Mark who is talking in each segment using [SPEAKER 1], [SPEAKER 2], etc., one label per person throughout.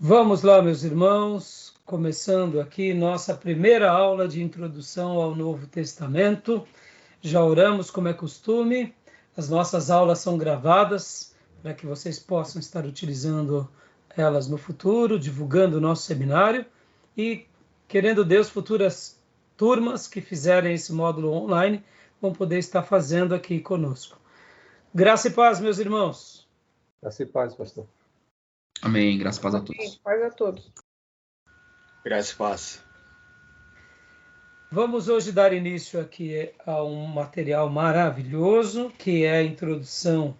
[SPEAKER 1] Vamos lá, meus irmãos, começando aqui nossa primeira aula de introdução ao Novo Testamento. Já oramos como é costume, as nossas aulas são gravadas para que vocês possam estar utilizando elas no futuro, divulgando o nosso seminário e, querendo Deus, futuras turmas que fizerem esse módulo online vão poder estar fazendo aqui conosco. Graça e paz, meus irmãos.
[SPEAKER 2] Graça e paz, pastor.
[SPEAKER 3] Amém. Graças e paz a todos.
[SPEAKER 4] Paz a todos.
[SPEAKER 5] Graças e paz.
[SPEAKER 1] Vamos hoje dar início aqui a um material maravilhoso, que é a introdução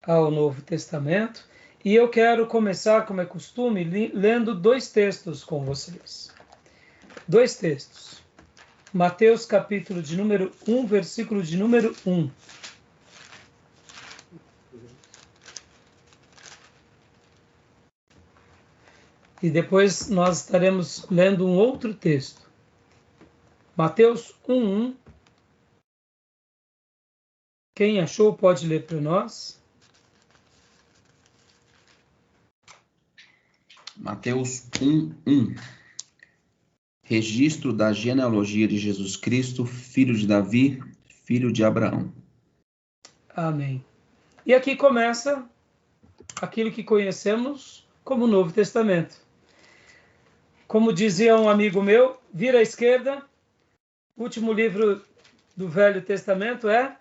[SPEAKER 1] ao Novo Testamento. E eu quero começar, como é costume, lendo dois textos com vocês. Dois textos. Mateus, capítulo de número 1, versículo de número 1. E depois nós estaremos lendo um outro texto. Mateus 1:1. Quem achou pode ler para nós.
[SPEAKER 3] Mateus 1:1. Registro da genealogia de Jesus Cristo, filho de Davi, filho de Abraão.
[SPEAKER 1] Amém. E aqui começa aquilo que conhecemos como Novo Testamento. Como dizia um amigo meu, vira à esquerda, o último livro do Velho Testamento é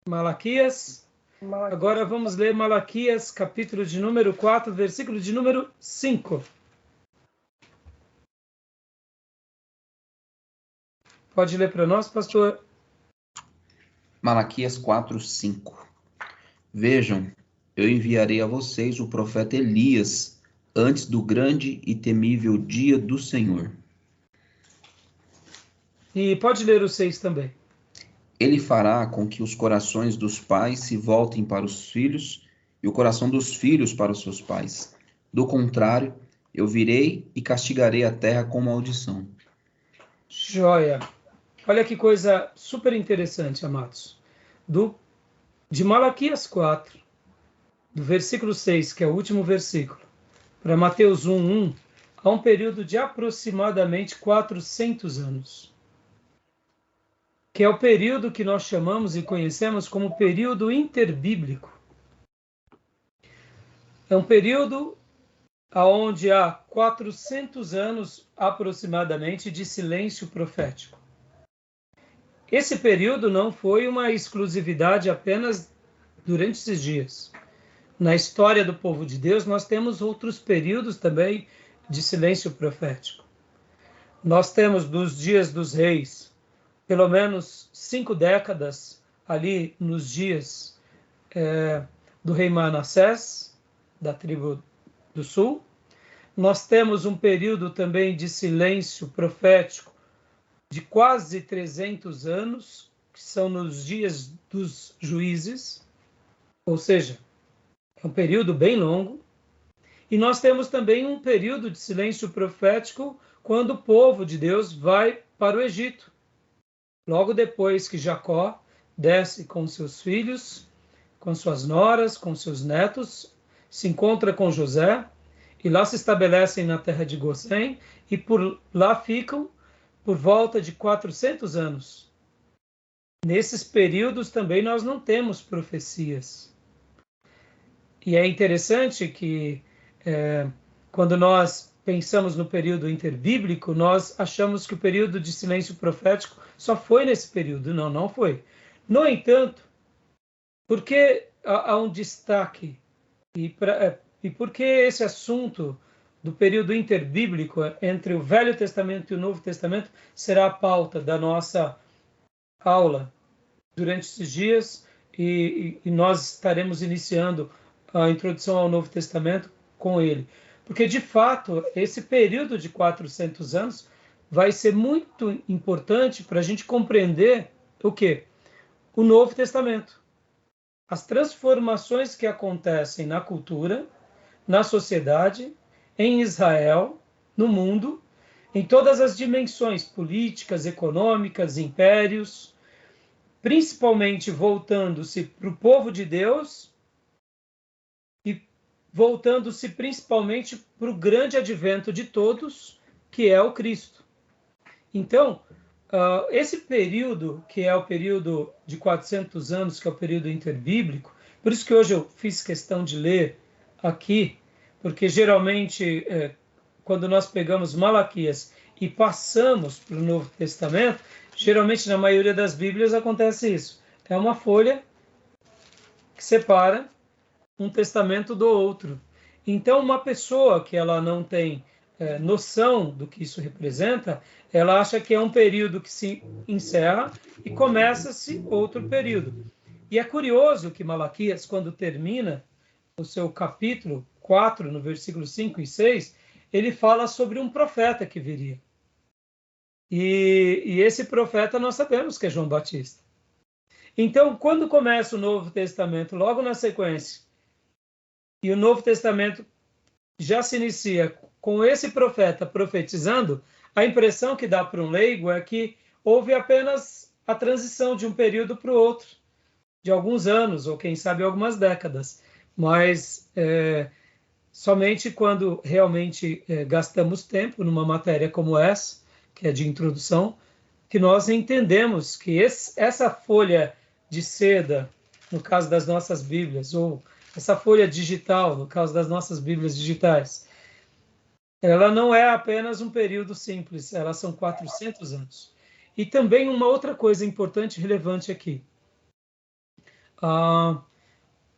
[SPEAKER 1] Malaquias. Agora vamos ler Malaquias, capítulo de número 4, versículo de número 5. Pode ler para nós, pastor?
[SPEAKER 3] Malaquias 4:5. Vejam, eu enviarei a vocês o profeta Elias antes do grande e temível dia do Senhor.
[SPEAKER 1] E pode ler o 6 também.
[SPEAKER 3] Ele fará com que os corações dos pais se voltem para os filhos e o coração dos filhos para os seus pais. Do contrário, eu virei e castigarei a terra com maldição.
[SPEAKER 1] Joia. Olha que coisa super interessante, amados. De Malaquias 4, do versículo 6, que é o último versículo, para Mateus 1:1, há um período de aproximadamente 400 anos, que é o período que nós chamamos e conhecemos como período interbíblico. É um período onde há 400 anos aproximadamente de silêncio profético. Esse período não foi uma exclusividade apenas durante esses dias. Na história do povo de Deus, nós temos outros períodos também de silêncio profético. Nós temos dos dias dos reis, pelo menos 5 décadas ali nos dias do rei Manassés, da tribo do sul. Nós temos um período também de silêncio profético de quase 300 anos, que são nos dias dos juízes, ou seja, é um período bem longo. E nós temos também um período de silêncio profético quando o povo de Deus vai para o Egito. Logo depois que Jacó desce com seus filhos, com suas noras, com seus netos, se encontra com José, e lá se estabelecem na terra de Gozém, e por lá ficam por volta de 400 anos. Nesses períodos também nós não temos profecias. E é interessante que quando nós pensamos no período interbíblico, nós achamos que o período de silêncio profético só foi nesse período. Não, não foi. No entanto, por que há um destaque? E por que esse assunto do período interbíblico entre o Velho Testamento e o Novo Testamento será a pauta da nossa aula durante esses dias, e nós estaremos iniciando a introdução ao Novo Testamento com ele. Porque, de fato, esse período de 400 anos vai ser muito importante para a gente compreender o quê? O Novo Testamento. As transformações que acontecem na cultura, na sociedade, em Israel, no mundo, em todas as dimensões políticas, econômicas, impérios, principalmente voltando-se para o povo de Deus e voltando-se principalmente para o grande advento de todos, que é o Cristo. Então, esse período, que é o período de 400 anos, que é o período interbíblico, por isso que hoje eu fiz questão de ler aqui, porque geralmente, quando nós pegamos Malaquias e passamos para o Novo Testamento, geralmente na maioria das Bíblias acontece isso. É uma folha que separa um testamento do outro. Então, uma pessoa que ela não tem noção do que isso representa, ela acha que é um período que se encerra e começa-se outro período. E é curioso que Malaquias, quando termina o seu capítulo 4, no versículo 5 e 6, ele fala sobre um profeta que viria. E esse profeta nós sabemos que é João Batista. Então, quando começa o Novo Testamento, logo na sequência, e o Novo Testamento já se inicia com esse profeta profetizando, a impressão que dá para um leigo é que houve apenas a transição de um período para o outro, de alguns anos, ou quem sabe algumas décadas. Mas somente quando realmente gastamos tempo numa matéria como essa, que é de introdução, que nós entendemos que essa folha de seda, no caso das nossas Bíblias, ou essa folha digital, no caso das nossas Bíblias digitais, ela não é apenas um período simples, elas são 400 anos. E também uma outra coisa importante e relevante aqui.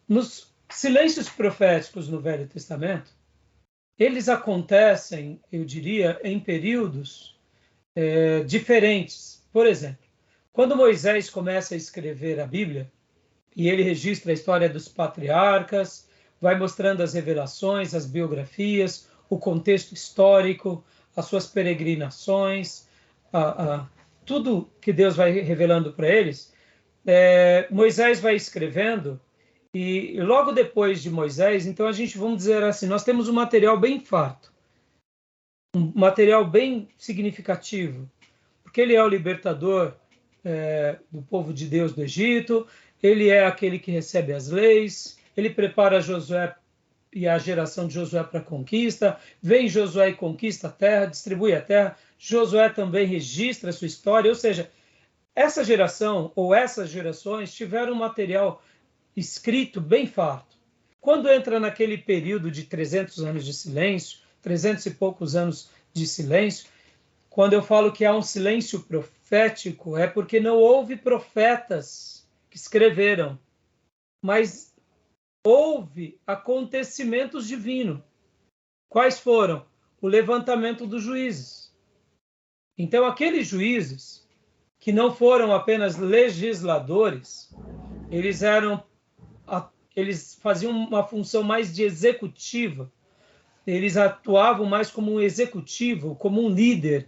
[SPEAKER 1] Nos silêncios proféticos no Velho Testamento, eles acontecem, eu diria, em períodos diferentes. Por exemplo, quando Moisés começa a escrever a Bíblia, e ele registra a história dos patriarcas, vai mostrando as revelações, as biografias, o contexto histórico, as suas peregrinações, tudo que Deus vai revelando para eles, Moisés vai escrevendo, e logo depois de Moisés, então a gente, vamos dizer assim, nós temos um material bem farto, um material bem significativo, porque ele é o libertador do povo de Deus do Egito, ele é aquele que recebe as leis, ele prepara Josué e a geração de Josué para a conquista, vem Josué e conquista a terra, distribui a terra, Josué também registra a sua história, ou seja, essa geração ou essas gerações tiveram um material escrito bem farto. Quando entra naquele período de 300 anos de silêncio, 300 e poucos anos de silêncio, quando eu falo que há um silêncio profético, é porque não houve profetas que escreveram, mas houve acontecimentos divinos. Quais foram? O levantamento dos juízes. Então, aqueles juízes que não foram apenas legisladores, eles faziam uma função mais de executiva, eles atuavam mais como um executivo, como um líder.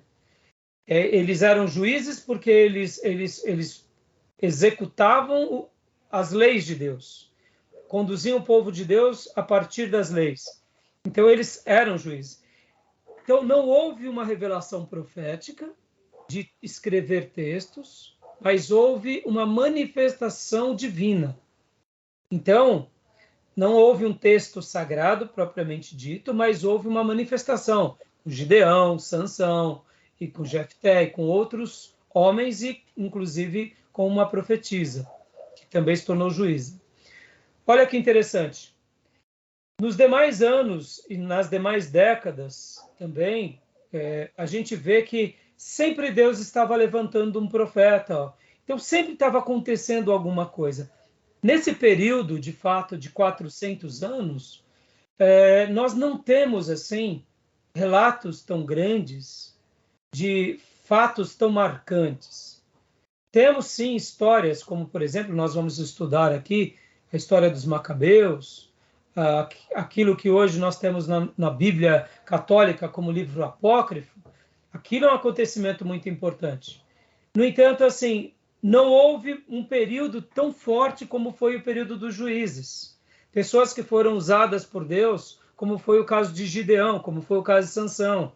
[SPEAKER 1] Eles eram juízes porque eles executavam as leis de Deus, conduziam o povo de Deus a partir das leis. Então, eles eram juízes. Então, não houve uma revelação profética de escrever textos, mas houve uma manifestação divina. Então, não houve um texto sagrado propriamente dito, mas houve uma manifestação com Gideão, Sansão, e com Jefté, e com outros homens, e inclusive com uma profetisa, que também se tornou juíza. Olha que interessante. Nos demais anos e nas demais décadas também, a gente vê que sempre Deus estava levantando um profeta. Então sempre estava acontecendo alguma coisa. Nesse período, de fato, de 400 anos, nós não temos assim relatos tão grandes de fatos tão marcantes. Temos sim histórias, como por exemplo, nós vamos estudar aqui a história dos Macabeus, aquilo que hoje nós temos na Bíblia Católica como livro apócrifo. Aquilo é um acontecimento muito importante. No entanto, assim, não houve um período tão forte como foi o período dos juízes. Pessoas que foram usadas por Deus, como foi o caso de Gideão, como foi o caso de Sansão.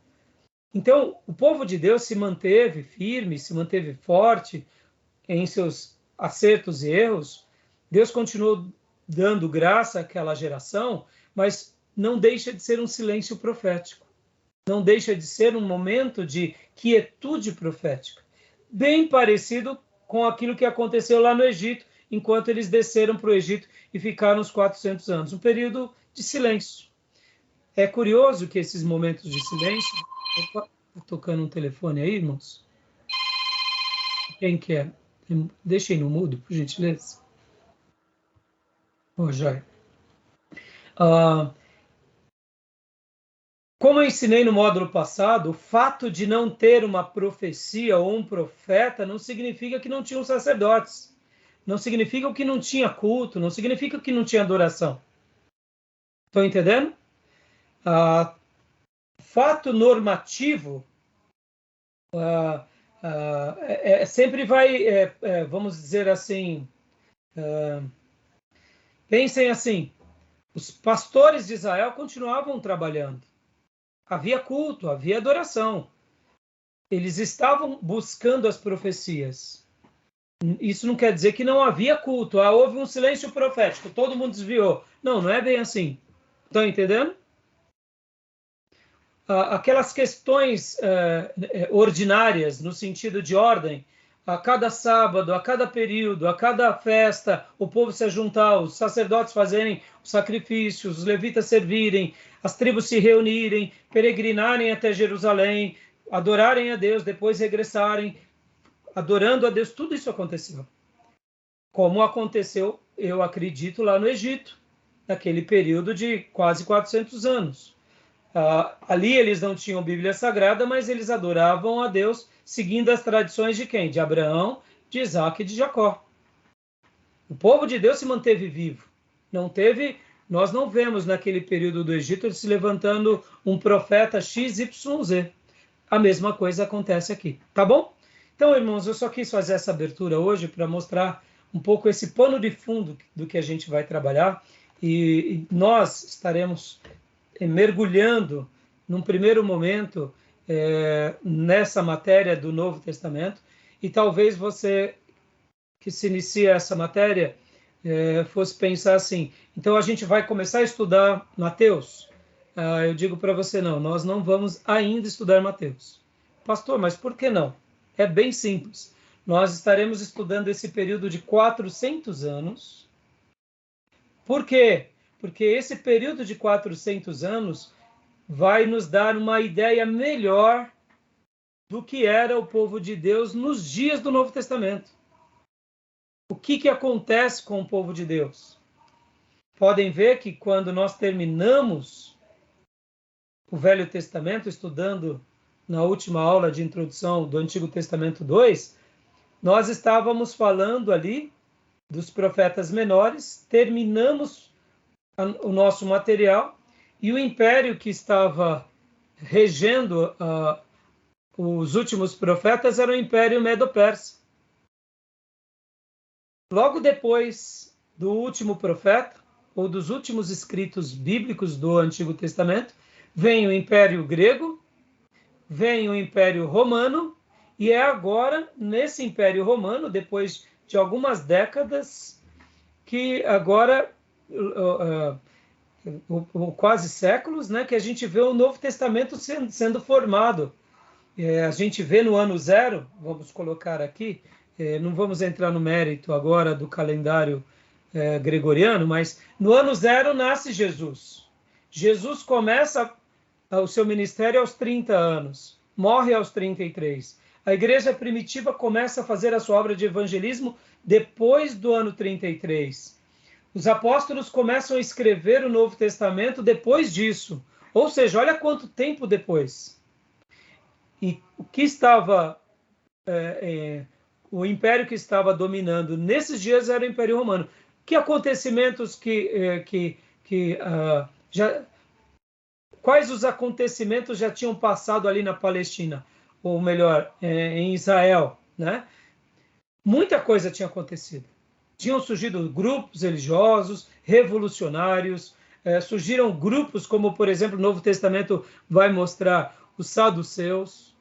[SPEAKER 1] Então, o povo de Deus se manteve firme, se manteve forte em seus acertos e erros. Deus continuou dando graça àquela geração, mas não deixa de ser um silêncio profético. Não deixa de ser um momento de quietude profética. Bem parecido com aquilo que aconteceu lá no Egito, enquanto eles desceram para o Egito e ficaram uns 400 anos. Um período de silêncio. É curioso que esses momentos de silêncio... Opa, tá tocando um telefone aí, irmãos? Quem quer? Deixem no mudo, por gentileza. Joia. Como eu ensinei no módulo passado, o fato de não ter uma profecia ou um profeta não significa que não tinham sacerdotes. Não significa que não tinha culto, não significa que não tinha adoração. Estão entendendo? Fato normativo sempre vai, vamos dizer assim, pensem assim, os pastores de Israel continuavam trabalhando. Havia culto, havia adoração. Eles estavam buscando as profecias. Isso não quer dizer que não havia culto. Houve um silêncio profético, todo mundo desviou. Não, não é bem assim. Estão entendendo? Aquelas questões ordinárias, no sentido de ordem, a cada sábado, a cada período, a cada festa, o povo se juntar, os sacerdotes fazerem os sacrifícios, os levitas servirem, as tribos se reunirem, peregrinarem até Jerusalém, adorarem a Deus, depois regressarem, adorando a Deus, tudo isso aconteceu. Como aconteceu, eu acredito, lá no Egito, naquele período de quase 400 anos. Ali eles não tinham Bíblia Sagrada, mas eles adoravam a Deus seguindo as tradições de quem? De Abraão, de Isaac e de Jacó. O povo de Deus se manteve vivo. Nós não vemos naquele período do Egito se levantando um profeta XYZ. A mesma coisa acontece aqui, tá bom? Então, irmãos, eu só quis fazer essa abertura hoje para mostrar um pouco esse pano de fundo do que a gente vai trabalhar e nós estaremos mergulhando num primeiro momento nessa matéria do Novo Testamento, e talvez você que se inicia essa matéria fosse pensar assim, então a gente vai começar a estudar Mateus? Eu digo para você, não, nós não vamos ainda estudar Mateus. Pastor, mas por que não? É bem simples. Nós estaremos estudando esse período de 400 anos. Por quê? Porque esse período de 400 anos vai nos dar uma ideia melhor do que era o povo de Deus nos dias do Novo Testamento. O que acontece com o povo de Deus? Podem ver que quando nós terminamos o Velho Testamento, estudando na última aula de introdução do Antigo Testamento 2, nós estávamos falando ali dos profetas menores, terminamos o nosso material, e o império que estava regendo os últimos profetas era o Império Medo-Persa. Logo depois do último profeta, ou dos últimos escritos bíblicos do Antigo Testamento, vem o Império Grego, vem o Império Romano, e é agora, nesse Império Romano, depois de algumas décadas, que agora... quase séculos, né, que a gente vê o Novo Testamento sendo formado. A gente vê no ano zero, vamos colocar aqui, não vamos entrar no mérito agora do calendário gregoriano, mas no ano zero nasce Jesus. Jesus começa o seu ministério aos 30 anos, morre aos 33. A igreja primitiva começa a fazer a sua obra de evangelismo depois do ano 33. Os apóstolos começam a escrever o Novo Testamento depois disso. Ou seja, olha quanto tempo depois. E o que estava... o império que estava dominando nesses dias era o Império Romano. Que acontecimentos quais os acontecimentos já tinham passado ali na Palestina? Ou melhor, em Israel, né? Muita coisa tinha acontecido. Tinham surgido grupos religiosos, revolucionários, surgiram grupos como, por exemplo, o Novo Testamento vai mostrar os saduceus,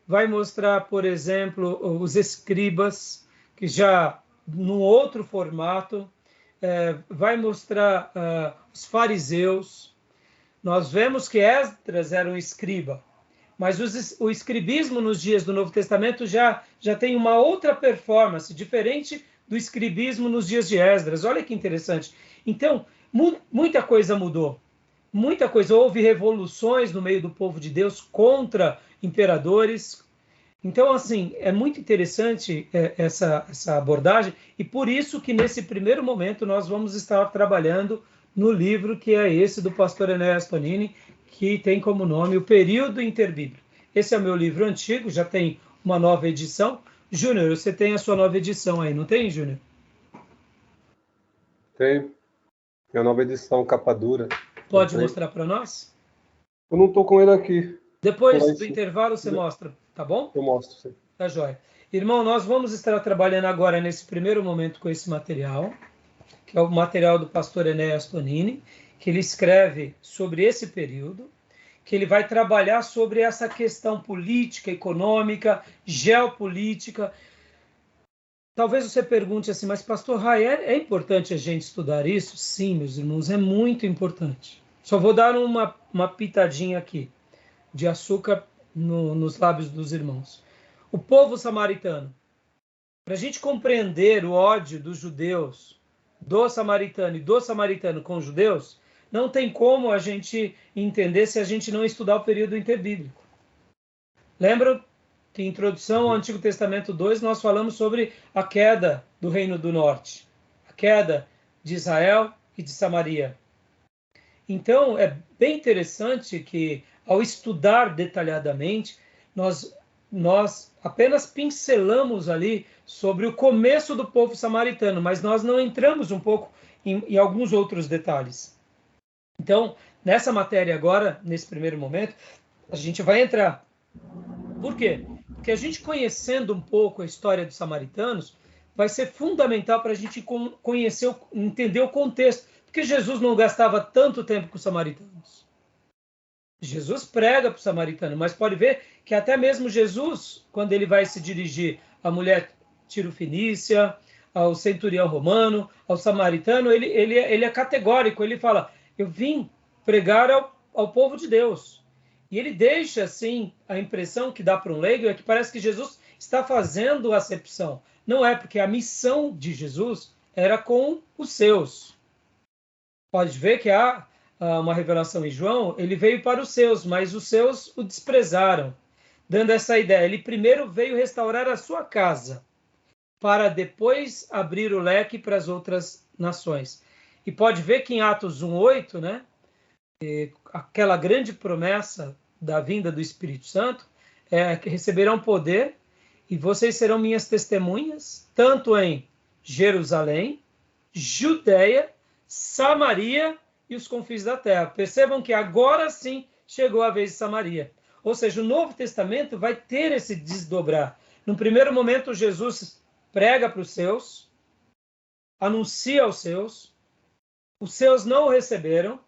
[SPEAKER 1] vai mostrar, por exemplo, os escribas, que já num outro formato, vai mostrar os fariseus, Nós vemos que Esdras era um escriba, mas o escribismo nos dias do Novo Testamento já tem uma outra performance, diferente do escribismo nos dias de Esdras. Olha que interessante. Então, muita coisa mudou. Muita coisa. Houve revoluções no meio do povo de Deus contra imperadores. Então, assim, é muito interessante essa abordagem, e por isso que nesse primeiro momento nós vamos estar trabalhando no livro que é esse do pastor Enéas Tonini, que tem como nome O Período Interbíblico. Esse é o meu livro antigo, já tem uma nova edição. Júnior, você tem a sua nova edição aí, não tem, Júnior?
[SPEAKER 2] Tem. Minha nova edição, capa dura.
[SPEAKER 1] Pode mostrar para nós?
[SPEAKER 2] Eu não estou com ele aqui.
[SPEAKER 1] Depois do intervalo você mostra, tá bom?
[SPEAKER 2] Eu mostro, sim.
[SPEAKER 1] Tá joia. Irmão, nós vamos estar trabalhando agora nesse primeiro momento com esse material, que é o material do pastor Enéas Tonini, que ele escreve sobre esse período, que ele vai trabalhar sobre essa questão política, econômica, geopolítica. Talvez você pergunte assim, mas pastor Rai, é importante a gente estudar isso? Sim, meus irmãos, é muito importante. Só vou dar uma pitadinha aqui de açúcar nos lábios dos irmãos. O povo samaritano, para a gente compreender o ódio dos judeus, do samaritano e do samaritano com os judeus, não tem como a gente entender se a gente não estudar o período interbíblico. Lembram que em Introdução ao Antigo Testamento 2 nós falamos sobre a queda do Reino do Norte, a queda de Israel e de Samaria. Então, é bem interessante que, ao estudar detalhadamente, nós apenas pincelamos ali sobre o começo do povo samaritano, mas nós não entramos um pouco em alguns outros detalhes. Então, nessa matéria agora, nesse primeiro momento, a gente vai entrar. Por quê? Porque a gente conhecendo um pouco a história dos samaritanos, vai ser fundamental para a gente conhecer, entender o contexto. Porque Jesus não gastava tanto tempo com os samaritanos. Jesus prega para o samaritano, mas pode ver que até mesmo Jesus, quando ele vai se dirigir à mulher tirofenícia, ao centurião romano, ao samaritano, ele é categórico, ele fala, eu vim pregar ao povo de Deus. E ele deixa, assim, a impressão que dá para um leigo é que parece que Jesus está fazendo acepção. Não é, porque a missão de Jesus era com os seus. Pode ver que há uma revelação em João, ele veio para os seus, mas os seus o desprezaram, dando essa ideia. Ele primeiro veio restaurar a sua casa, para depois abrir o leque para as outras nações. E pode ver que em Atos 1:8, né, aquela grande promessa da vinda do Espírito Santo, é que receberão poder e vocês serão minhas testemunhas, tanto em Jerusalém, Judeia, Samaria e os confins da terra. Percebam que agora sim chegou a vez de Samaria. Ou seja, o Novo Testamento vai ter esse desdobrar. No primeiro momento, Jesus prega para os seus, anuncia aos seus, os seus não o receberam,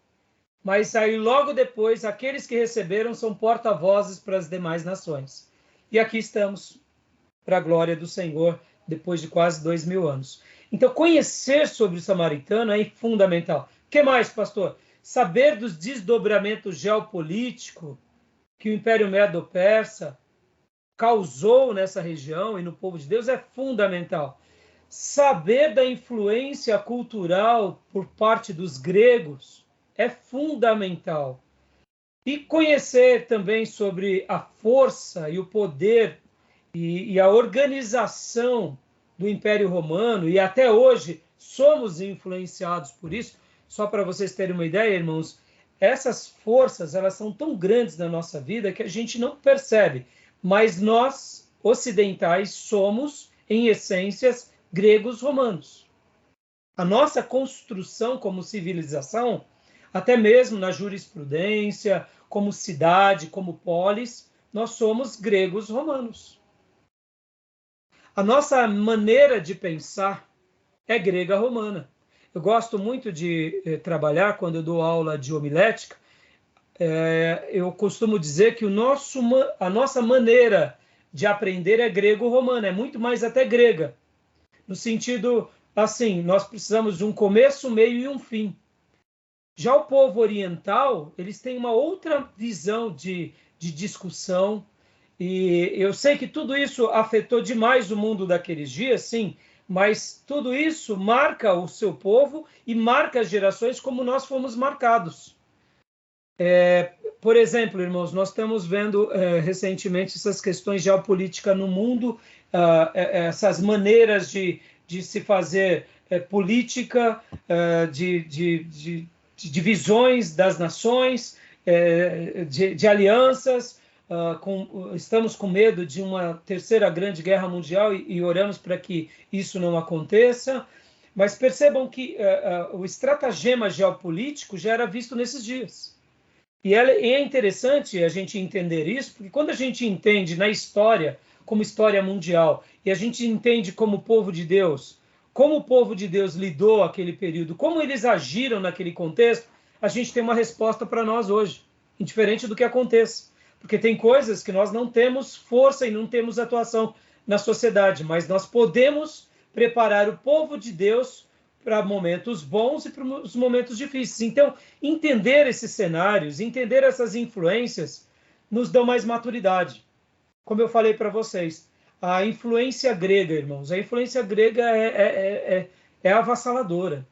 [SPEAKER 1] mas aí logo depois, aqueles que receberam são porta-vozes para as demais nações. E aqui estamos, para a glória do Senhor, depois de quase 2000 anos. Então, conhecer sobre o samaritano é fundamental. O que mais, pastor? Saber dos desdobramentos geopolíticos que o Império Medo-Persa causou nessa região e no povo de Deus é fundamental. Saber da influência cultural por parte dos gregos é fundamental. E conhecer também sobre a força e o poder e a organização do Império Romano, e até hoje somos influenciados por isso. Só para vocês terem uma ideia, irmãos, essas forças elas são tão grandes na nossa vida que a gente não percebe, mas nós, ocidentais, somos, em essências, gregos romanos. A nossa construção como civilização, até mesmo na jurisprudência, como cidade, como polis, nós somos gregos romanos. A nossa maneira de pensar é grega romana. Eu gosto muito de trabalhar, quando eu dou aula de homilética, eu costumo dizer que a nossa maneira de aprender é grego-romana, é muito mais até grega. No sentido, assim, nós precisamos de um começo, meio e um fim. Já o povo oriental, eles têm uma outra visão de discussão, e eu sei que tudo isso afetou demais o mundo daqueles dias, sim, mas tudo isso marca o seu povo e marca as gerações como nós fomos marcados. Por exemplo, irmãos, nós estamos vendo recentemente essas questões geopolíticas no mundo, essas maneiras de se fazer política, de divisões das nações, de alianças. Estamos com medo de uma terceira grande guerra mundial e oramos para que isso não aconteça. Mas percebam que o estratagema geopolítico já era visto nesses dias. E é interessante a gente entender isso, porque quando a gente entende na história, como história mundial, e a gente entende como povo de Deus, como o povo de Deus lidou aquele período, como eles agiram naquele contexto, a gente tem uma resposta para nós hoje, indiferente do que aconteça. Porque tem coisas que nós não temos força e não temos atuação na sociedade, mas nós podemos preparar o povo de Deus para momentos bons e para os momentos difíceis. Então, entender esses cenários, entender essas influências, nos dão mais maturidade. Como eu falei para vocês, a influência grega, irmãos, a influência grega é avassaladora.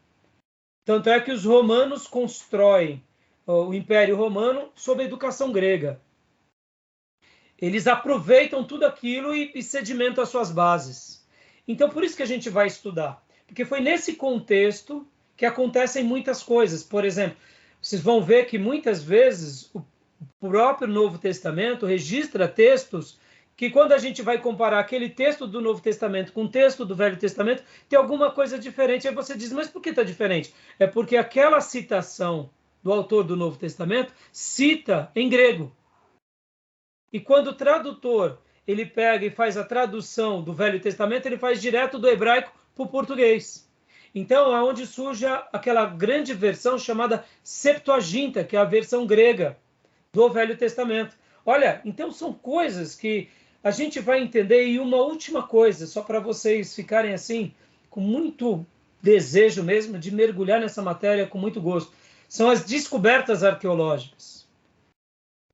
[SPEAKER 1] Tanto é que os romanos constroem o Império Romano sob a educação grega. Eles aproveitam tudo aquilo e sedimentam as suas bases. Então, por isso que a gente vai estudar. Porque foi nesse contexto que acontecem muitas coisas. Por exemplo, vocês vão ver que muitas vezes o próprio Novo Testamento registra textos que, quando a gente vai comparar aquele texto do Novo Testamento com o texto do Velho Testamento, tem alguma coisa diferente. Aí você diz, mas por que está diferente? É porque aquela citação do autor do Novo Testamento cita em grego. E quando o tradutor ele pega e faz a tradução do Velho Testamento, ele faz direto do hebraico para o português. Então, é onde surge aquela grande versão chamada Septuaginta, que é a versão grega do Velho Testamento. Olha, então são coisas que a gente vai entender. E uma última coisa, só para vocês ficarem assim, com muito desejo mesmo de mergulhar nessa matéria com muito gosto, são as descobertas arqueológicas.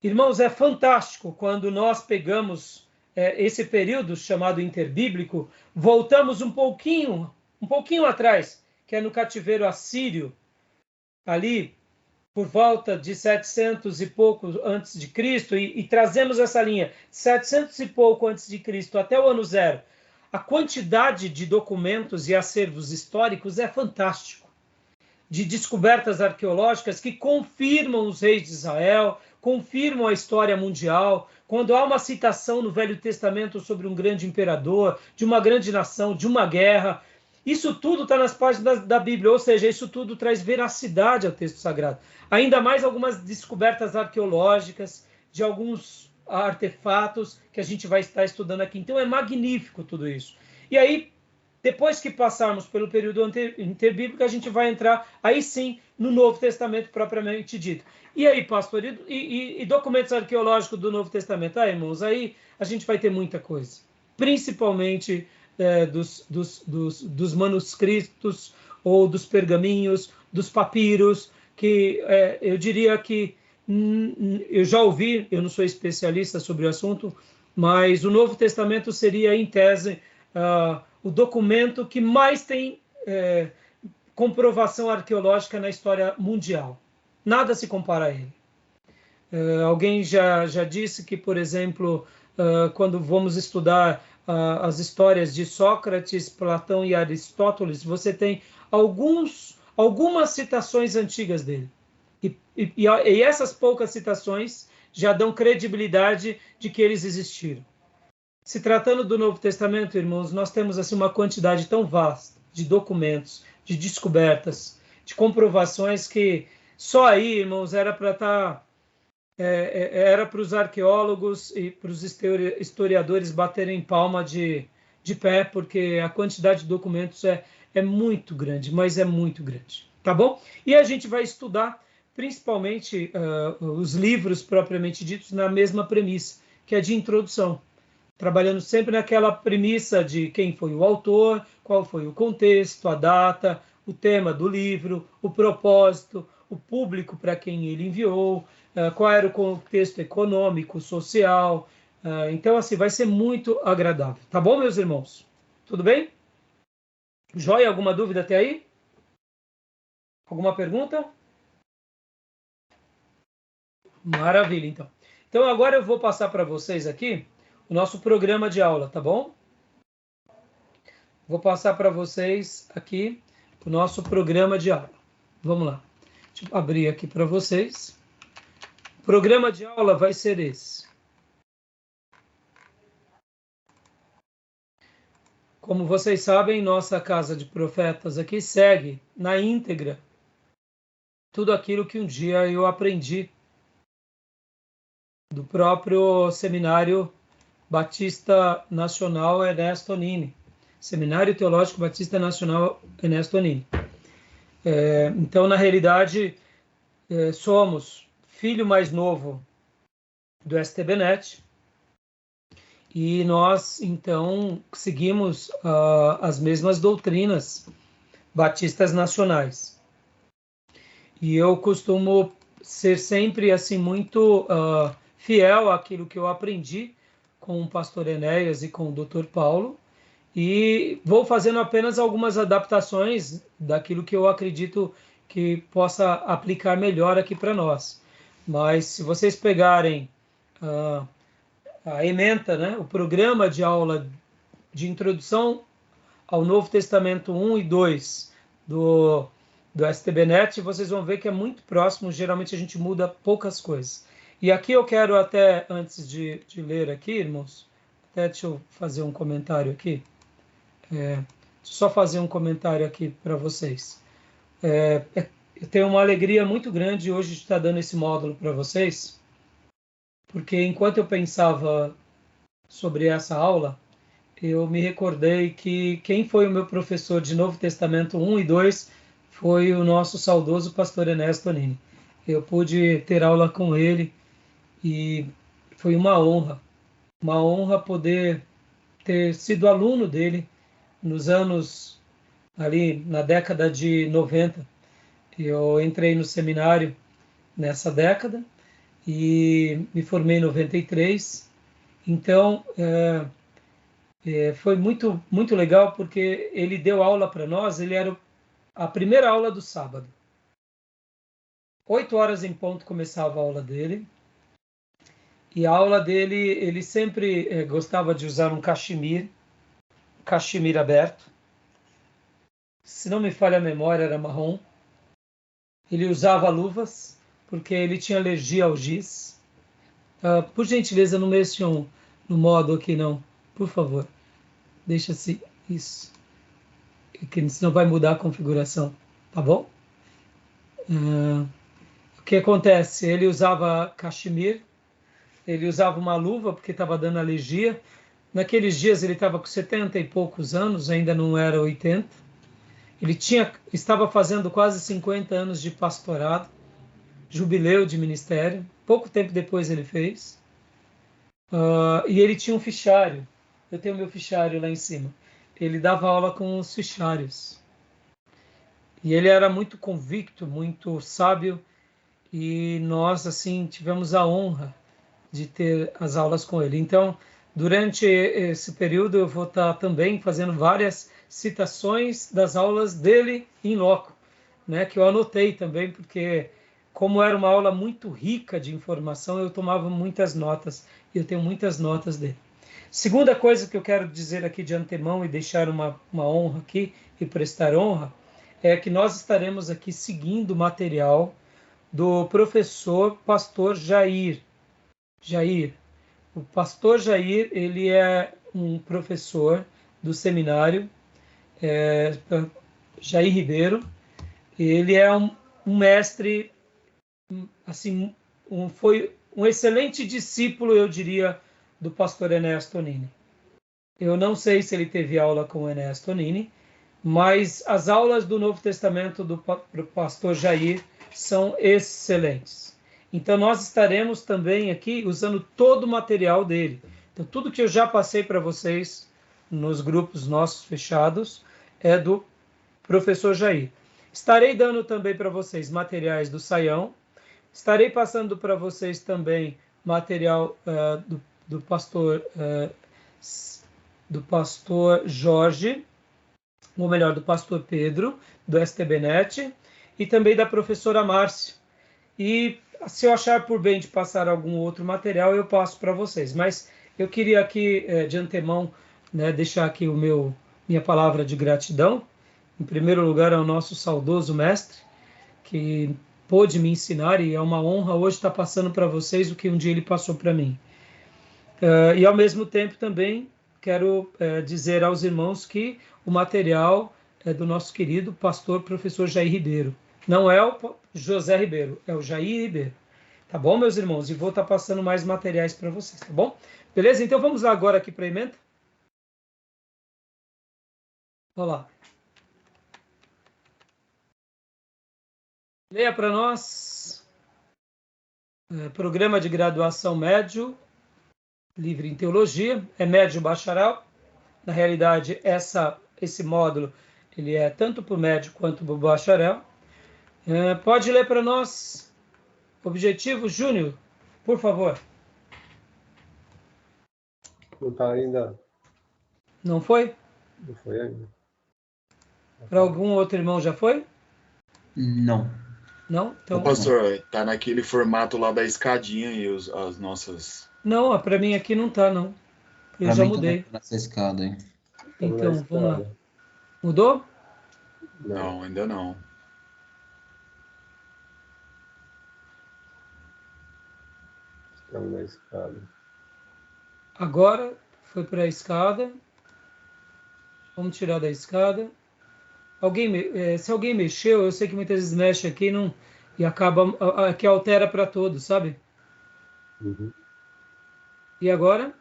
[SPEAKER 1] Irmãos, é fantástico quando nós pegamos esse período chamado interbíblico, voltamos um pouquinho atrás, que é no cativeiro assírio, ali por volta de 700 e pouco antes de Cristo, e trazemos essa linha, 700 e pouco antes de Cristo até o ano zero. A quantidade de documentos e acervos históricos é fantástico, de descobertas arqueológicas que confirmam os reis de Israel, confirmam a história mundial. Quando há uma citação no Velho Testamento sobre um grande imperador, de uma grande nação, de uma guerra, isso tudo está nas páginas da Bíblia, ou seja, isso tudo traz veracidade ao texto sagrado. Ainda mais algumas descobertas arqueológicas de alguns artefatos que a gente vai estar estudando aqui. Então é magnífico tudo isso. E aí, depois que passarmos pelo período interbíblico, a gente vai entrar, aí sim, no Novo Testamento propriamente dito. E aí, pastor, e documentos arqueológicos do Novo Testamento? Irmãos, aí a gente vai ter muita coisa. Principalmente dos manuscritos ou dos pergaminhos, dos papiros, que eu diria que eu já ouvi, eu não sou especialista sobre o assunto, mas o Novo Testamento seria, em tese, o documento que mais tem comprovação arqueológica na história mundial. Nada se compara a ele. Alguém já disse que, por exemplo, quando vamos estudar as histórias de Sócrates, Platão e Aristóteles, você tem algumas citações antigas dele. E essas poucas citações já dão credibilidade de que eles existiram. Se tratando do Novo Testamento, irmãos, nós temos assim uma quantidade tão vasta de documentos, de descobertas, de comprovações que só aí, irmãos, era para os arqueólogos e para os historiadores baterem palma de pé, porque a quantidade de documentos é muito grande, mas é muito grande, tá bom? E a gente vai estudar principalmente os livros propriamente ditos na mesma premissa, que é de introdução, trabalhando sempre naquela premissa de quem foi o autor, qual foi o contexto, a data, o tema do livro, o propósito, o público para quem ele enviou, qual era o contexto econômico, social. Então, assim, vai ser muito agradável. Tá bom, meus irmãos? Tudo bem? Joia, alguma dúvida até aí? Alguma pergunta? Maravilha, então. Então, agora eu vou passar para vocês aqui o nosso programa de aula, tá bom? Vou passar para vocês aqui o nosso programa de aula. Vamos lá. Deixa eu abrir aqui para vocês. O programa de aula vai ser esse. Como vocês sabem, nossa Casa de Profetas aqui segue na íntegra tudo aquilo que um dia eu aprendi do próprio Seminário Batista Nacional Ernesto Nini. Seminário Teológico Batista Nacional Ernesto Nini. Então, na realidade, somos filho mais novo do STBnet e nós, então, seguimos as mesmas doutrinas batistas nacionais. E eu costumo ser sempre assim muito fiel àquilo que eu aprendi com o pastor Enéas e com o Dr. Paulo, e vou fazendo apenas algumas adaptações daquilo que eu acredito que possa aplicar melhor aqui para nós. Mas se vocês pegarem a ementa, né, o programa de aula de introdução ao Novo Testamento 1 e 2 do STBnet, vocês vão ver que é muito próximo, geralmente a gente muda poucas coisas. E aqui eu quero até, antes de ler aqui, irmãos, até deixa eu fazer um comentário aqui. Só fazer um comentário aqui para vocês. Eu tenho uma alegria muito grande hoje de estar dando esse módulo para vocês, porque enquanto eu pensava sobre essa aula, eu me recordei que quem foi o meu professor de Novo Testamento 1 e 2 foi o nosso saudoso pastor Ernesto Nini. Eu pude ter aula com ele e foi uma honra poder ter sido aluno dele nos anos, ali na década de 90. Eu entrei no seminário nessa década e me formei em 93. Então, foi muito, muito legal porque ele deu aula para nós, ele era a primeira aula do sábado. 8 horas em ponto começava a aula dele. E a aula dele, ele sempre gostava de usar um cachemir aberto. Se não me falha a memória, era marrom. Ele usava luvas, porque ele tinha alergia ao giz. Por gentileza, não mexam no modo aqui, não. Por favor. Deixa-se isso. Que senão vai mudar a configuração. Tá bom? O que acontece? Ele usava cachemir. Ele usava uma luva, porque estava dando alergia. Naqueles dias ele estava com 70 e poucos anos, ainda não era 80. Ele estava fazendo quase 50 anos de pastorado, jubileu de ministério. Pouco tempo depois ele fez. E ele tinha um fichário. Eu tenho meu fichário lá em cima. Ele dava aula com os fichários. E ele era muito convicto, muito sábio. E nós, assim, tivemos a honra de ter as aulas com ele. Então, durante esse período, eu vou estar também fazendo várias citações das aulas dele em loco, né, que eu anotei também, porque como era uma aula muito rica de informação, eu tomava muitas notas, e eu tenho muitas notas dele. Segunda coisa que eu quero dizer aqui de antemão e deixar uma honra aqui e prestar honra, é que nós estaremos aqui seguindo o material do professor pastor Jair. O pastor Jair, ele é um professor do seminário, Jair Ribeiro. Ele é um mestre, assim, foi um excelente discípulo, eu diria, do pastor Ernesto Nini. Eu não sei se ele teve aula com o Ernesto Nini, mas as aulas do Novo Testamento do pastor Jair são excelentes. Então, nós estaremos também aqui usando todo o material dele. Então, tudo que eu já passei para vocês nos grupos nossos fechados é do professor Jair. Estarei dando também para vocês materiais do Saião. Estarei passando para vocês também material do pastor Jorge, ou melhor, do pastor Pedro, do STBnet, e também da professora Márcia. E se eu achar por bem de passar algum outro material, eu passo para vocês. Mas eu queria aqui, de antemão, né, deixar aqui minha palavra de gratidão. Em primeiro lugar, ao nosso saudoso mestre, que pôde me ensinar, e é uma honra hoje estar passando para vocês o que um dia ele passou para mim. E ao mesmo tempo também quero dizer aos irmãos que o material é do nosso querido pastor professor Jair Ribeiro. Não é o José Ribeiro, é o Jair Ribeiro. Tá bom, meus irmãos? E vou estar passando mais materiais para vocês, tá bom? Beleza? Então vamos lá agora aqui para a emenda. Olha lá. Leia para nós. Programa de graduação médio, livre em teologia, é médio bacharel. Na realidade, esse módulo ele é tanto para o médio quanto para o bacharel. Pode ler para nós. Objetivo, Júnior, por favor.
[SPEAKER 2] Não está ainda.
[SPEAKER 1] Não foi?
[SPEAKER 2] Não foi ainda.
[SPEAKER 1] Para algum outro irmão já foi?
[SPEAKER 3] Não.
[SPEAKER 1] Não? Então,
[SPEAKER 5] pastor, tá naquele formato lá da escadinha e as nossas...
[SPEAKER 1] Não, para mim aqui não tá, não. Eu já mudei.
[SPEAKER 3] Tá nessa escada, hein?
[SPEAKER 1] Então, vamos lá. Mudou?
[SPEAKER 5] Não, ainda não.
[SPEAKER 2] Estamos na escada.
[SPEAKER 1] Agora foi para a escada. Vamos tirar da escada. Se alguém mexeu, eu sei que muitas vezes mexe aqui e acaba que altera para todos, sabe?
[SPEAKER 2] Uhum.
[SPEAKER 1] E agora?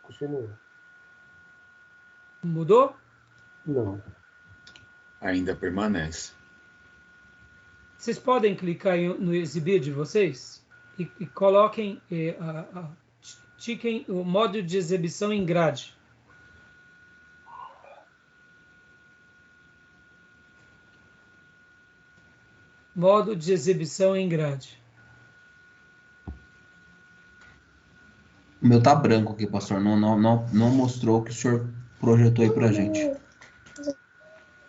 [SPEAKER 2] Continua.
[SPEAKER 1] Mudou?
[SPEAKER 2] Não.
[SPEAKER 5] Ainda permanece.
[SPEAKER 1] Vocês podem clicar no exibir de vocês e coloquem, tiquem o modo de exibição em grade. Modo de exibição em grade.
[SPEAKER 3] O meu tá branco aqui, pastor. Não mostrou o que o senhor projetou aí pra gente.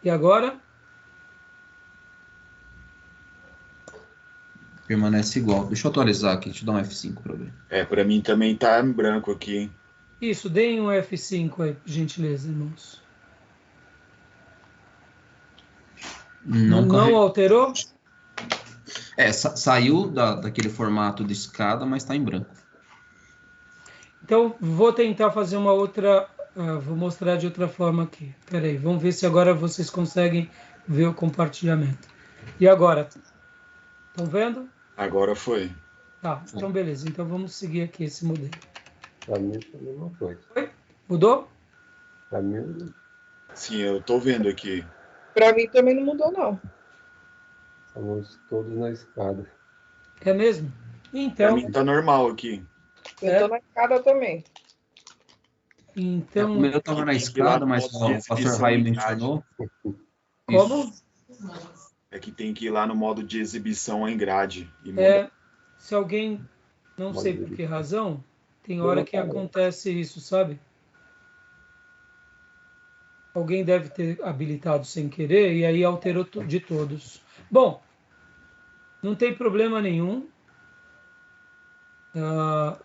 [SPEAKER 1] E agora?
[SPEAKER 3] Permanece igual. Deixa eu atualizar aqui. Deixa eu dar um F5 para ver.
[SPEAKER 5] Para mim também tá em branco aqui.
[SPEAKER 1] Isso, deem um F5 aí, por gentileza, irmãos. Não alterou?
[SPEAKER 3] Saiu daquele formato de escada, mas está em branco.
[SPEAKER 1] Então, vou tentar fazer uma outra... vou mostrar de outra forma aqui. Espera aí, vamos ver se agora vocês conseguem ver o compartilhamento. E agora? Estão vendo?
[SPEAKER 5] Agora foi.
[SPEAKER 1] Tá, então beleza. Então vamos seguir aqui esse modelo.
[SPEAKER 2] Para mim foi a mesma coisa.
[SPEAKER 1] Mudou?
[SPEAKER 2] Para mim...
[SPEAKER 5] Sim, eu tô vendo aqui.
[SPEAKER 4] Para mim também não mudou, não.
[SPEAKER 2] Estamos todos na escada.
[SPEAKER 1] É mesmo? Então...
[SPEAKER 5] Para mim tá normal aqui.
[SPEAKER 4] Eu tô na escada também.
[SPEAKER 1] Então...
[SPEAKER 3] O meu estava na escada, mas o pastor Raí mencionou.
[SPEAKER 1] Como?
[SPEAKER 5] É que tem que ir lá no modo de exibição em grade.
[SPEAKER 1] Se alguém, não sei por que razão, tem hora que acontece isso, sabe? Alguém deve ter habilitado sem querer e aí alterou de todos. Bom, não tem problema nenhum.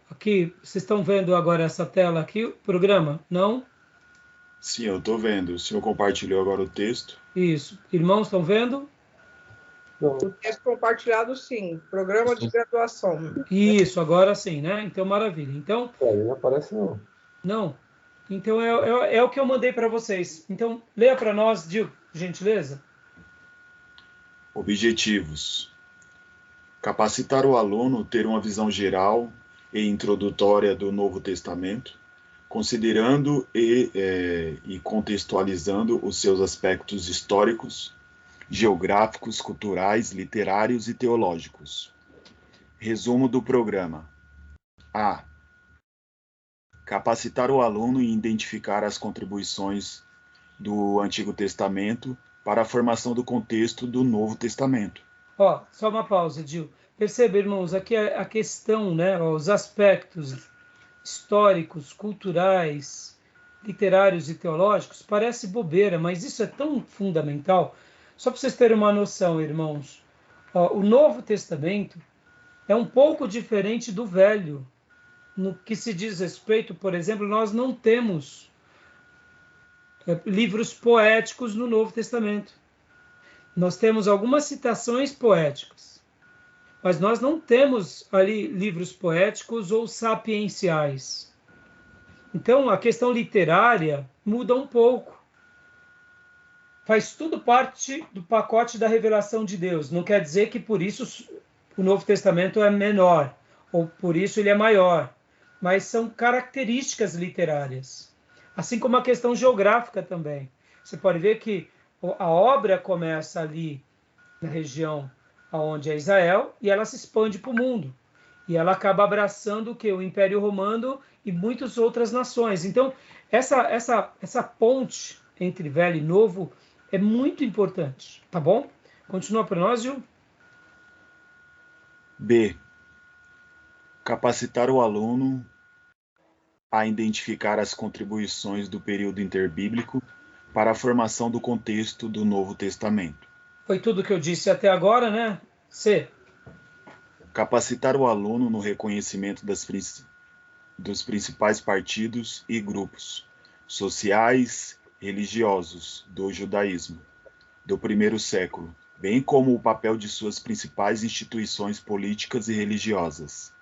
[SPEAKER 1] Aqui, vocês estão vendo agora essa tela aqui, o programa? Não?
[SPEAKER 5] Sim, eu tô vendo. O senhor compartilhou agora o texto.
[SPEAKER 1] Isso. Irmãos, estão vendo?
[SPEAKER 2] Não.
[SPEAKER 4] O texto compartilhado, sim. Programa de graduação.
[SPEAKER 1] Isso, agora sim, né? Então, maravilha. Então,
[SPEAKER 2] Para mim não aparece, não.
[SPEAKER 1] não. Então, é o que eu mandei para vocês. Então, leia para nós, Gil, gentileza.
[SPEAKER 5] Objetivos. Capacitar o aluno a ter uma visão geral e introdutória do Novo Testamento, considerando e contextualizando os seus aspectos históricos, geográficos, culturais, literários e teológicos. Resumo do programa. A. Capacitar o aluno em identificar as contribuições do Antigo Testamento para a formação do contexto do Novo Testamento.
[SPEAKER 1] Ó, só uma pausa, Gil. Perceba, irmãos, aqui a questão, né, os aspectos históricos, culturais, literários e teológicos, parece bobeira, mas isso é tão fundamental. Só para vocês terem uma noção, irmãos, ó, o Novo Testamento é um pouco diferente do Velho. No que se diz respeito, por exemplo, nós não temos livros poéticos no Novo Testamento. Nós temos algumas citações poéticas, mas nós não temos ali livros poéticos ou sapienciais. Então, a questão literária muda um pouco. Faz tudo parte do pacote da revelação de Deus. Não quer dizer que por isso o Novo Testamento é menor, ou por isso ele é maior, mas são características literárias. Assim como a questão geográfica também. Você pode ver que a obra começa ali na região onde é Israel e ela se expande para o mundo. E ela acaba abraçando o quê? O Império Romano e muitas outras nações. Então, essa ponte entre velho e novo é muito importante, tá bom? Continua para nós, Gil.
[SPEAKER 5] B. Capacitar o aluno a identificar as contribuições do período interbíblico para a formação do contexto do Novo Testamento.
[SPEAKER 1] Foi tudo que eu disse até agora, né? C.
[SPEAKER 5] Capacitar o aluno no reconhecimento dos principais partidos e grupos sociais, religiosos do judaísmo do primeiro século, bem como o papel de suas principais instituições políticas e religiosas.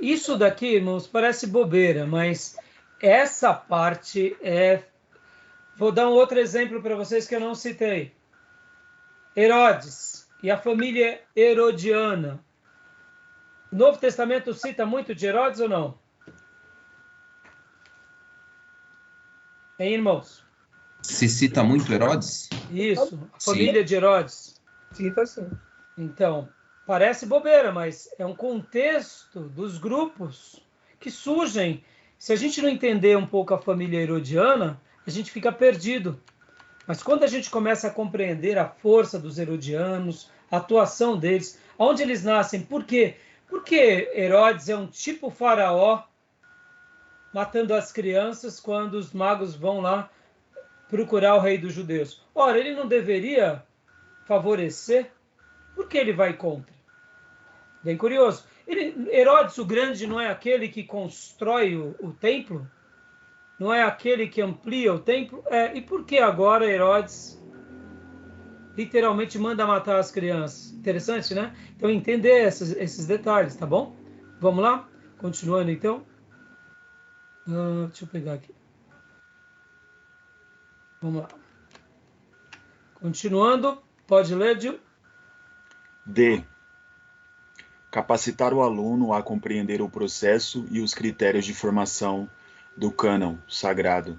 [SPEAKER 1] Isso daqui, irmãos, parece bobeira, mas essa parte é... Vou dar um outro exemplo para vocês que eu não citei. Herodes e a família herodiana. O Novo Testamento cita muito de Herodes ou não? Hein, irmãos?
[SPEAKER 3] Se cita muito Herodes?
[SPEAKER 1] Isso, a
[SPEAKER 3] Sim.
[SPEAKER 1] família de Herodes.
[SPEAKER 4] Cita sim.
[SPEAKER 1] Então, parece bobeira, mas é um contexto dos grupos que surgem. Se a gente não entender um pouco a família herodiana, a gente fica perdido. Mas quando a gente começa a compreender a força dos herodianos, a atuação deles, onde eles nascem, por quê? Porque Herodes é um tipo faraó matando as crianças quando os magos vão lá procurar o rei dos judeus. Ora, ele não deveria favorecer? Por que ele vai contra? Bem curioso. Herodes o Grande não é aquele que constrói o templo? Não é aquele que amplia o templo? E por que agora Herodes literalmente manda matar as crianças? Interessante, né? Então, entender esses detalhes, tá bom? Vamos lá? Continuando, então. Deixa eu pegar aqui. Vamos lá. Continuando. Pode ler, Gil?
[SPEAKER 5] D. Capacitar o aluno a compreender o processo e os critérios de formação do cânon sagrado,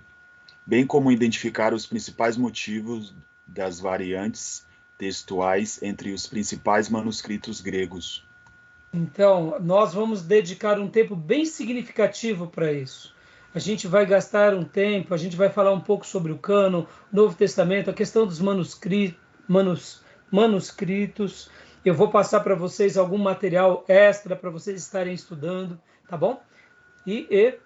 [SPEAKER 5] bem como identificar os principais motivos das variantes textuais entre os principais manuscritos gregos.
[SPEAKER 1] Então, nós vamos dedicar um tempo bem significativo para isso. A gente vai gastar um tempo, a gente vai falar um pouco sobre o cânon, Novo Testamento, a questão dos manuscritos. Eu vou passar para vocês algum material extra para vocês estarem estudando, tá bom? E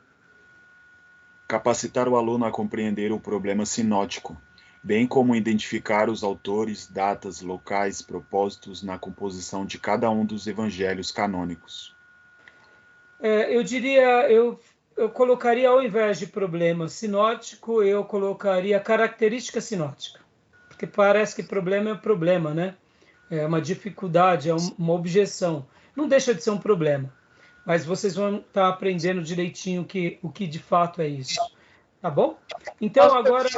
[SPEAKER 5] Capacitar o aluno a compreender o problema sinótico, bem como identificar os autores, datas, locais, propósitos na composição de cada um dos evangelhos canônicos.
[SPEAKER 1] eu diria, eu colocaria, ao invés de problema sinótico, eu colocaria característica sinótica. Porque parece que problema é problema, né? É uma dificuldade, é uma objeção. Não deixa de ser um problema. Mas vocês vão estar aprendendo direitinho o que de fato é isso. Tá bom? Então, agora...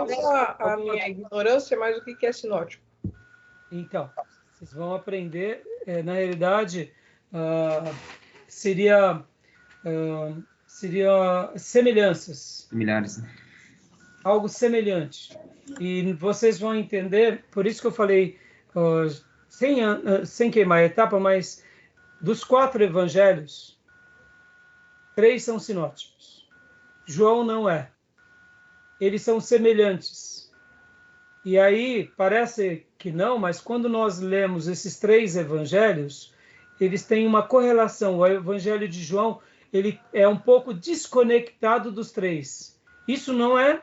[SPEAKER 4] A minha ignorância, mas o que é sinótico?
[SPEAKER 1] Então, vocês vão aprender, na realidade, seria semelhanças.
[SPEAKER 3] Similares, né?
[SPEAKER 1] Algo semelhante. E vocês vão entender, por isso que eu falei, sem queimar a etapa, mas dos 4 evangelhos, 3 são sinóticos. João não é. Eles são semelhantes. E aí, parece que não, mas quando nós lemos esses 3 evangelhos, eles têm uma correlação. O evangelho de João, ele é um pouco desconectado dos 3. Isso não é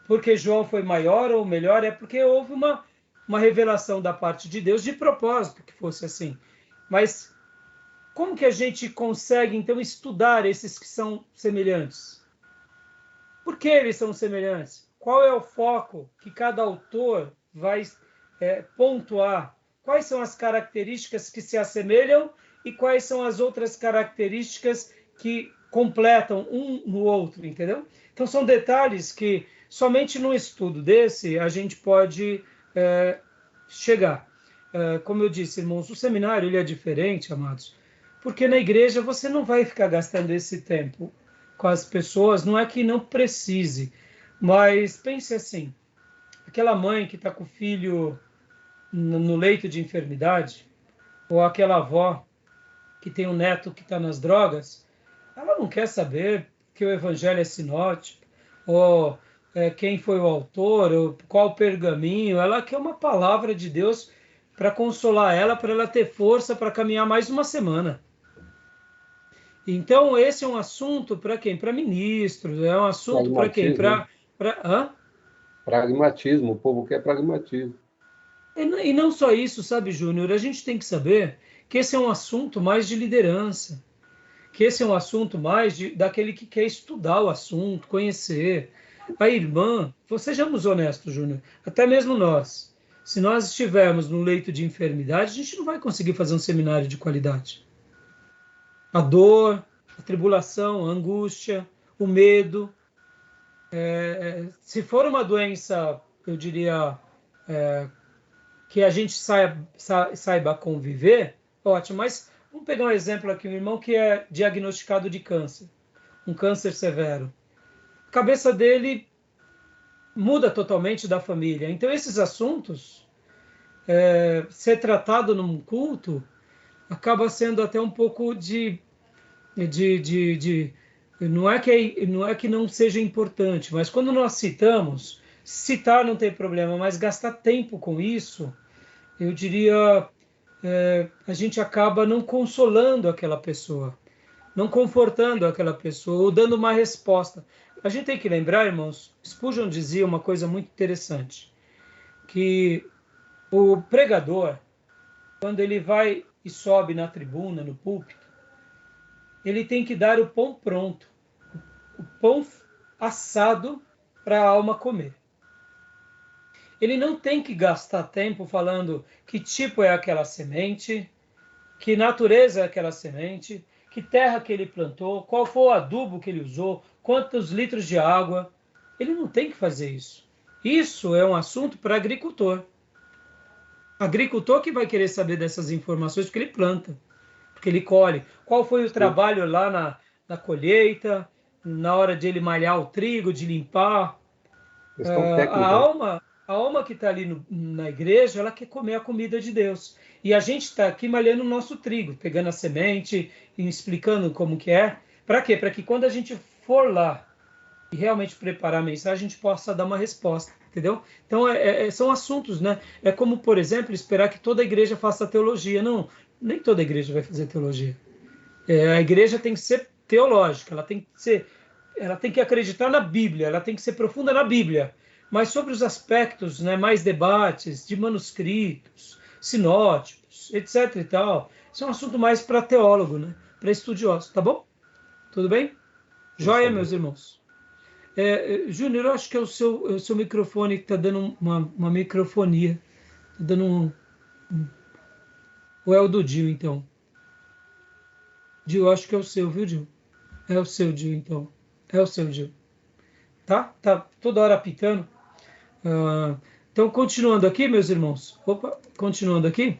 [SPEAKER 1] porque João foi maior ou melhor, é porque houve uma revelação da parte de Deus de propósito que fosse assim. Mas como que a gente consegue, então, estudar esses que são semelhantes? Por que eles são semelhantes? Qual é o foco que cada autor vai pontuar? Quais são as características que se assemelham e quais são as outras características que completam um no outro, entendeu? Então, são detalhes que somente num estudo desse a gente pode chegar. Como eu disse, irmãos, o seminário ele é diferente, amados, porque na igreja você não vai ficar gastando esse tempo com as pessoas, não é que não precise, mas pense assim, aquela mãe que está com o filho no leito de enfermidade, ou aquela avó que tem um neto que está nas drogas, ela não quer saber que o evangelho é sinótico, ou quem foi o autor, ou qual pergaminho. Ela quer uma palavra de Deus para consolar ela, para ela ter força para caminhar mais uma semana. Então, esse é um assunto para quem? Para ministros, é um assunto para quem?
[SPEAKER 2] Pragmatismo, o povo quer pragmatismo.
[SPEAKER 1] E não só isso, sabe, Júnior? A gente tem que saber que esse é um assunto mais de liderança, que esse é um assunto mais daquele que quer estudar o assunto, conhecer. A irmã, sejamos honestos, Júnior, até mesmo nós, se nós estivermos no leito de enfermidade, a gente não vai conseguir fazer um seminário de qualidade. A dor, a tribulação, a angústia, o medo. Se for uma doença, eu diria, que a gente saiba conviver, ótimo. Mas vamos pegar um exemplo aqui, um irmão que é diagnosticado de câncer, um câncer severo. A cabeça dele muda totalmente da família. Então, esses assuntos, ser tratado num culto, acaba sendo até um pouco não é que não seja importante, mas quando nós citar não tem problema, mas gastar tempo com isso, eu diria, a gente acaba não consolando aquela pessoa, não confortando aquela pessoa, ou dando uma resposta. A gente tem que lembrar, irmãos, Spurgeon dizia uma coisa muito interessante, que o pregador, quando ele vai e sobe na tribuna, no púlpito, ele tem que dar o pão pronto, o pão assado para a alma comer. Ele não tem que gastar tempo falando que tipo é aquela semente, que natureza é aquela semente, que terra que ele plantou, qual foi o adubo que ele usou, quantos litros de água. Ele não tem que fazer isso. Isso é um assunto para agricultor. Agricultor que vai querer saber dessas informações porque ele planta, porque ele colhe. Qual foi o trabalho lá na colheita, na hora de ele malhar o trigo, de limpar. A alma que está ali na igreja, ela quer comer a comida de Deus. E a gente está aqui malhando o nosso trigo, pegando a semente e explicando como que é. Para quê? Para que quando a gente for lá e realmente preparar a mensagem, a gente possa dar uma resposta, entendeu? Então, são assuntos, né? É como, por exemplo, esperar que toda a igreja faça teologia. Não, nem toda a igreja vai fazer teologia. A igreja tem que ser teológica, ela tem que acreditar na Bíblia, ela tem que ser profunda na Bíblia. Mas sobre os aspectos, né, mais debates de manuscritos, sinóticos, etc. e tal, isso é um assunto mais para teólogo, né, para estudioso, tá bom? Tudo bem? Joia, meus irmãos. Júnior, eu acho que é o seu microfone que está dando uma microfonia. Está dando Ou é o do Dio, então? Dio, eu acho que é o seu, viu, Dio? É o seu, Dio, então. É o seu, Dio. Tá toda hora apitando. Então, continuando aqui, meus irmãos. Continuando aqui.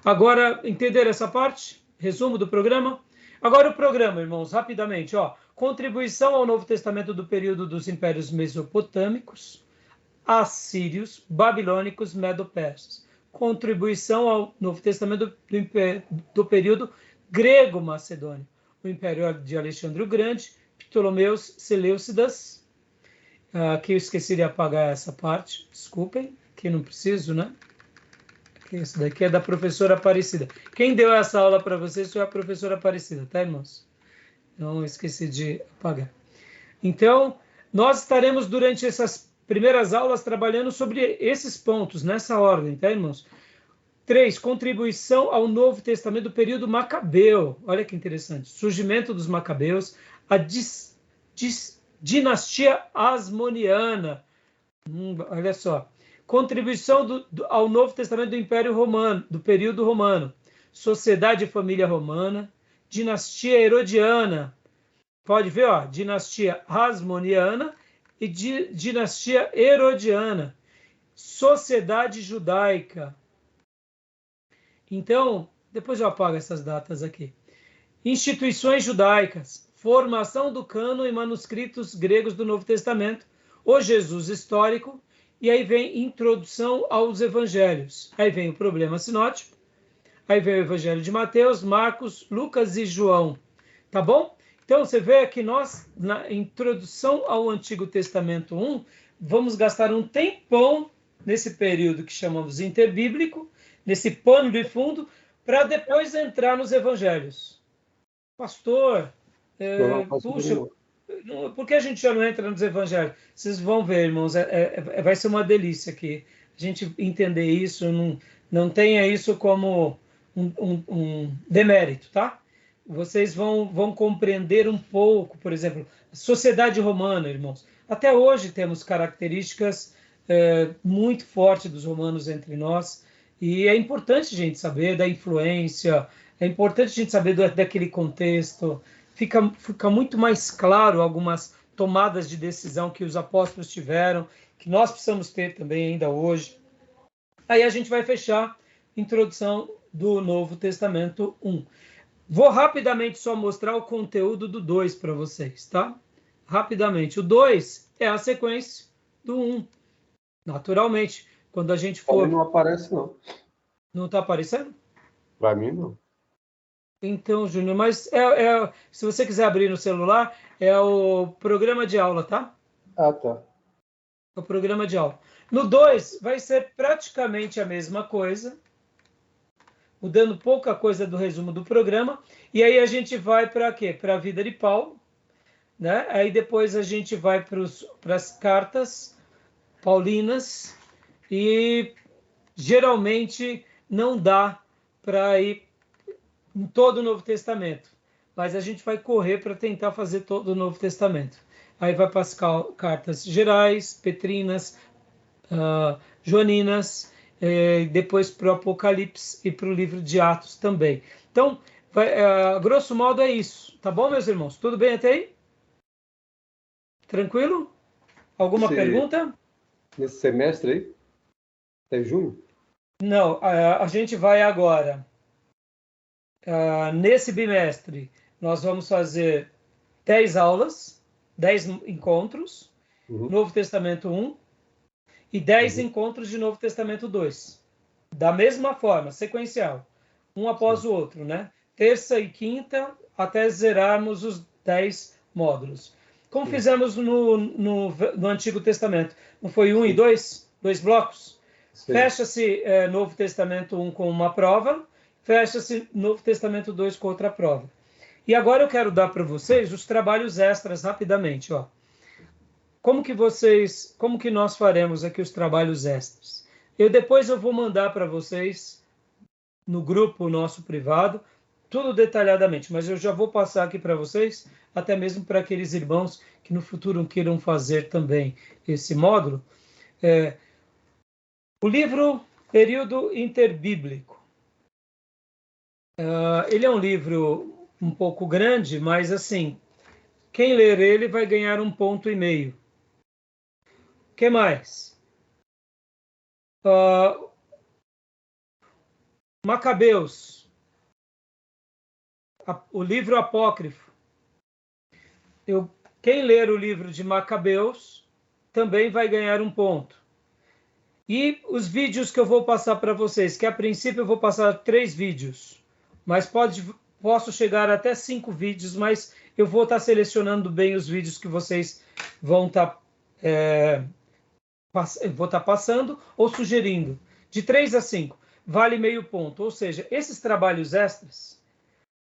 [SPEAKER 1] Agora, entenderam essa parte? Resumo do programa? Agora o programa, irmãos, rapidamente. Contribuição ao Novo Testamento do período dos impérios mesopotâmicos, assírios, babilônicos, medo-persas. Contribuição ao Novo Testamento do período grego-macedônio. O Império de Alexandre o Grande, Ptolomeus, Seleucidas. Aqui eu esqueci de apagar essa parte, desculpem. Aqui não preciso, né? Esse daqui é da professora Aparecida. Quem deu essa aula para vocês foi a professora Aparecida, tá, irmãos? Não esqueci de apagar. Então, nós estaremos durante essas primeiras aulas trabalhando sobre esses pontos, nessa ordem, tá, irmãos? 3. Contribuição ao Novo Testamento do período Macabeu. Olha que interessante. Surgimento dos Macabeus, a dinastia Asmoniana. Olha só. Contribuição ao Novo Testamento do Império Romano, do período romano. Sociedade e família romana. Dinastia Herodiana. Pode ver, ó, dinastia Asmoniana e dinastia Herodiana. Sociedade judaica. Então, depois eu apago essas datas aqui. Instituições judaicas. Formação do cânon e manuscritos gregos do Novo Testamento. O Jesus histórico. E aí vem introdução aos evangelhos. Aí vem o problema sinótico. Aí vem o evangelho de Mateus, Marcos, Lucas e João. Tá bom? Então, você vê que nós, na introdução ao Antigo Testamento 1, vamos gastar um tempão nesse período que chamamos interbíblico, nesse pano de fundo, para depois entrar nos evangelhos. Pastor, puxa, por que a gente já não entra nos evangelhos? Vocês vão ver, irmãos, vai ser uma delícia aqui. A gente entender isso, não tenha isso como um demérito, tá? Vocês vão compreender um pouco, por exemplo, a sociedade romana, irmãos. Até hoje temos características muito fortes dos romanos entre nós, e é importante a gente saber da influência, é importante a gente saber daquele contexto. Fica muito mais claro algumas tomadas de decisão que os apóstolos tiveram, que nós precisamos ter também ainda hoje. Aí a gente vai fechar a introdução do Novo Testamento 1. Vou rapidamente só mostrar o conteúdo do 2 para vocês, tá? Rapidamente. O 2 é a sequência do 1. Naturalmente, quando a gente for...
[SPEAKER 2] Não aparece, não.
[SPEAKER 1] Não está aparecendo?
[SPEAKER 2] Para mim, não.
[SPEAKER 1] Então, Júnior, mas se você quiser abrir no celular, é o programa de aula, tá?
[SPEAKER 2] Ah, tá.
[SPEAKER 1] É o programa de aula. No 2, vai ser praticamente a mesma coisa, mudando pouca coisa do resumo do programa, e aí a gente vai para quê? Para a vida de Paulo, né? Aí depois a gente vai para as cartas paulinas, e geralmente não dá para ir em todo o Novo Testamento, mas a gente vai correr para tentar fazer todo o Novo Testamento. Aí vai para as cartas gerais, petrinas, joaninas, depois para o Apocalipse e para o livro de Atos também. Então, grosso modo é isso. Tá bom, meus irmãos? Tudo bem até aí? Tranquilo? Alguma pergunta?
[SPEAKER 2] Nesse semestre aí? Até junho?
[SPEAKER 1] Não, a gente vai agora. Nesse bimestre, nós vamos fazer 10 aulas, 10 encontros, Novo Testamento 1, e 10 encontros de Novo Testamento 2. Da mesma forma, sequencial, um após o outro, né? Terça e quinta, até zerarmos os 10 módulos. Como fizemos no Antigo Testamento. Não foi 1 e 2? 2 blocos? Fecha-se Novo Testamento 1 com uma prova, fecha-se Novo Testamento 2 com outra prova. E agora eu quero dar para vocês os trabalhos extras rapidamente, ó. Como que nós faremos aqui os trabalhos extras? Depois eu vou mandar para vocês no grupo nosso privado, tudo detalhadamente, mas eu já vou passar aqui para vocês, até mesmo para aqueles irmãos que no futuro queiram fazer também esse módulo. O livro Período Interbíblico. Ele é um livro um pouco grande, mas assim, quem ler ele vai ganhar 1,5 ponto. O que mais? Macabeus. O livro apócrifo. Quem ler o livro de Macabeus também vai ganhar 1 ponto. E os vídeos que eu vou passar para vocês, que a princípio eu vou passar 3 vídeos, mas posso chegar até 5 vídeos, mas eu vou estar selecionando bem os vídeos que vocês vão estar eu vou estar passando ou sugerindo. De 3 a 5, vale meio ponto. Ou seja, esses trabalhos extras,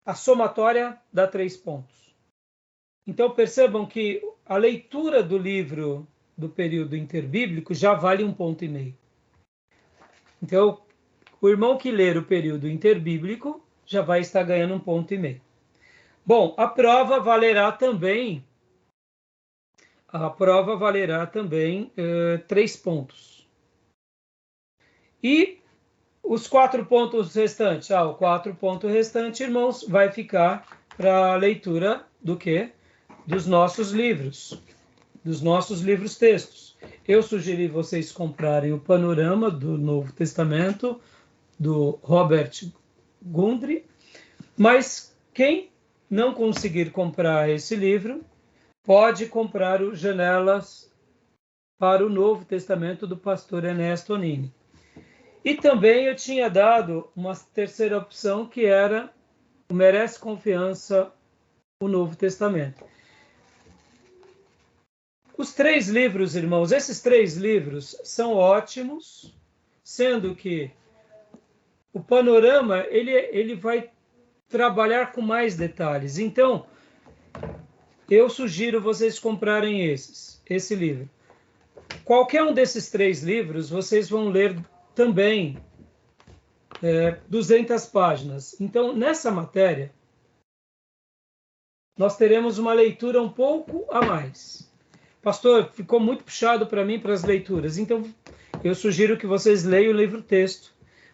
[SPEAKER 1] a somatória dá 3 pontos. Então, percebam que a leitura do livro do período interbíblico já vale 1,5 ponto. Então, o irmão que ler o período interbíblico já vai estar ganhando 1,5 ponto. Bom, a prova valerá também 3 pontos. E os 4 pontos restantes? O 4 ponto restante, irmãos, vai ficar para a leitura do quê? Dos nossos livros textos. Eu sugeri vocês comprarem o Panorama do Novo Testamento, do Robert Gundry, mas quem não conseguir comprar esse livro, pode comprar o Janelas para o Novo Testamento do pastor Ernesto Onini. E também eu tinha dado uma terceira opção, que era o Merece Confiança, o Novo Testamento. Os 3 livros, irmãos, esses 3 livros são ótimos, sendo que o Panorama, ele vai trabalhar com mais detalhes. Então, eu sugiro vocês comprarem esse livro. Qualquer um desses 3 livros, vocês vão ler também 200 páginas. Então, nessa matéria, nós teremos uma leitura um pouco a mais. Pastor, ficou muito puxado para mim para as leituras, então eu sugiro que vocês leiam o livro-texto.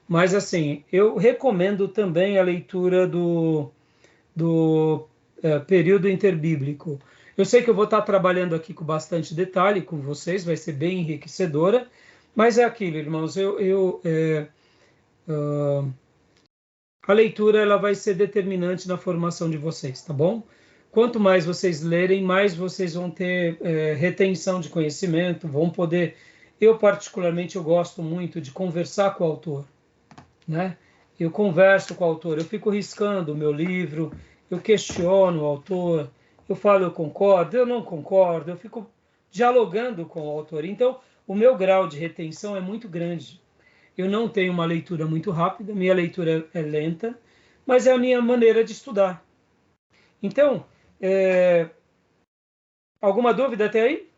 [SPEAKER 1] Mas, assim, eu recomendo também a leitura do período interbíblico. Eu sei que eu vou estar trabalhando aqui com bastante detalhe com vocês, vai ser bem enriquecedora, mas é aquilo, irmãos, a leitura ela vai ser determinante na formação de vocês, tá bom? Quanto mais vocês lerem, mais vocês vão ter retenção de conhecimento, vão poder... Eu, particularmente, eu gosto muito de conversar com o autor, né? Eu converso com o autor, eu fico riscando o meu livro, eu questiono o autor, eu falo eu concordo, eu não concordo, eu fico dialogando com o autor. Então, o meu grau de retenção é muito grande. Eu não tenho uma leitura muito rápida, minha leitura é lenta, mas é a minha maneira de estudar. Então, alguma dúvida até aí?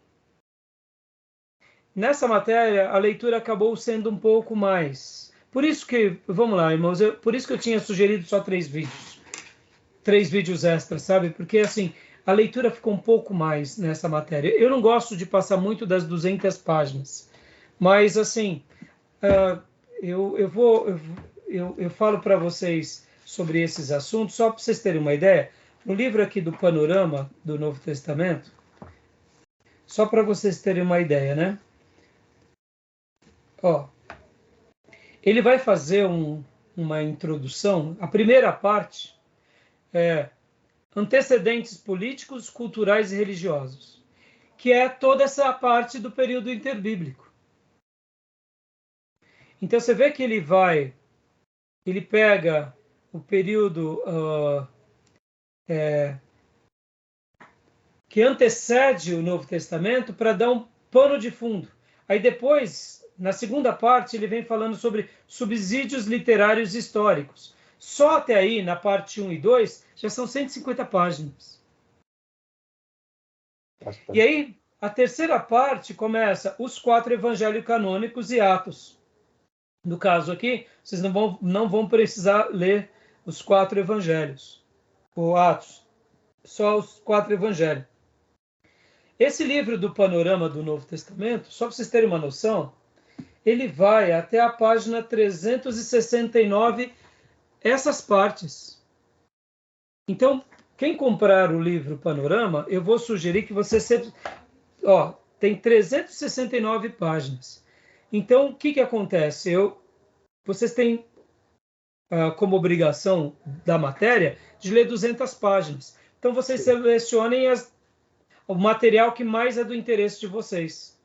[SPEAKER 1] Nessa matéria, a leitura acabou sendo um pouco mais. Por isso que, vamos lá, irmãos, por isso que eu tinha sugerido só 3 vídeos. 3 vídeos extras, sabe? Porque, assim, a leitura ficou um pouco mais nessa matéria. Eu não gosto de passar muito das 200 páginas, mas, assim, eu falo para vocês sobre esses assuntos, só para vocês terem uma ideia. No livro aqui do Panorama do Novo Testamento, só para vocês terem uma ideia, né? Ele vai fazer uma introdução. A primeira parte é antecedentes políticos, culturais e religiosos, que é toda essa parte do período interbíblico. Então você vê que ele pega o período que antecede o Novo Testamento para dar um pano de fundo. Aí depois, na segunda parte, ele vem falando sobre subsídios literários históricos. Só até aí, na parte 1 e 2, já são 150 páginas. Bastante. E aí, a terceira parte começa os 4 evangelhos canônicos e Atos. No caso aqui, vocês não vão precisar ler os 4 evangelhos, ou Atos, só os 4 evangelhos. Esse livro do Panorama do Novo Testamento, só para vocês terem uma noção, ele vai até a página 369, essas partes. Então, quem comprar o livro Panorama, eu vou sugerir que você sempre... tem 369 páginas. Então, o que acontece? Vocês têm como obrigação da matéria de ler 200 páginas. Então, vocês selecionem o material que mais é do interesse de vocês.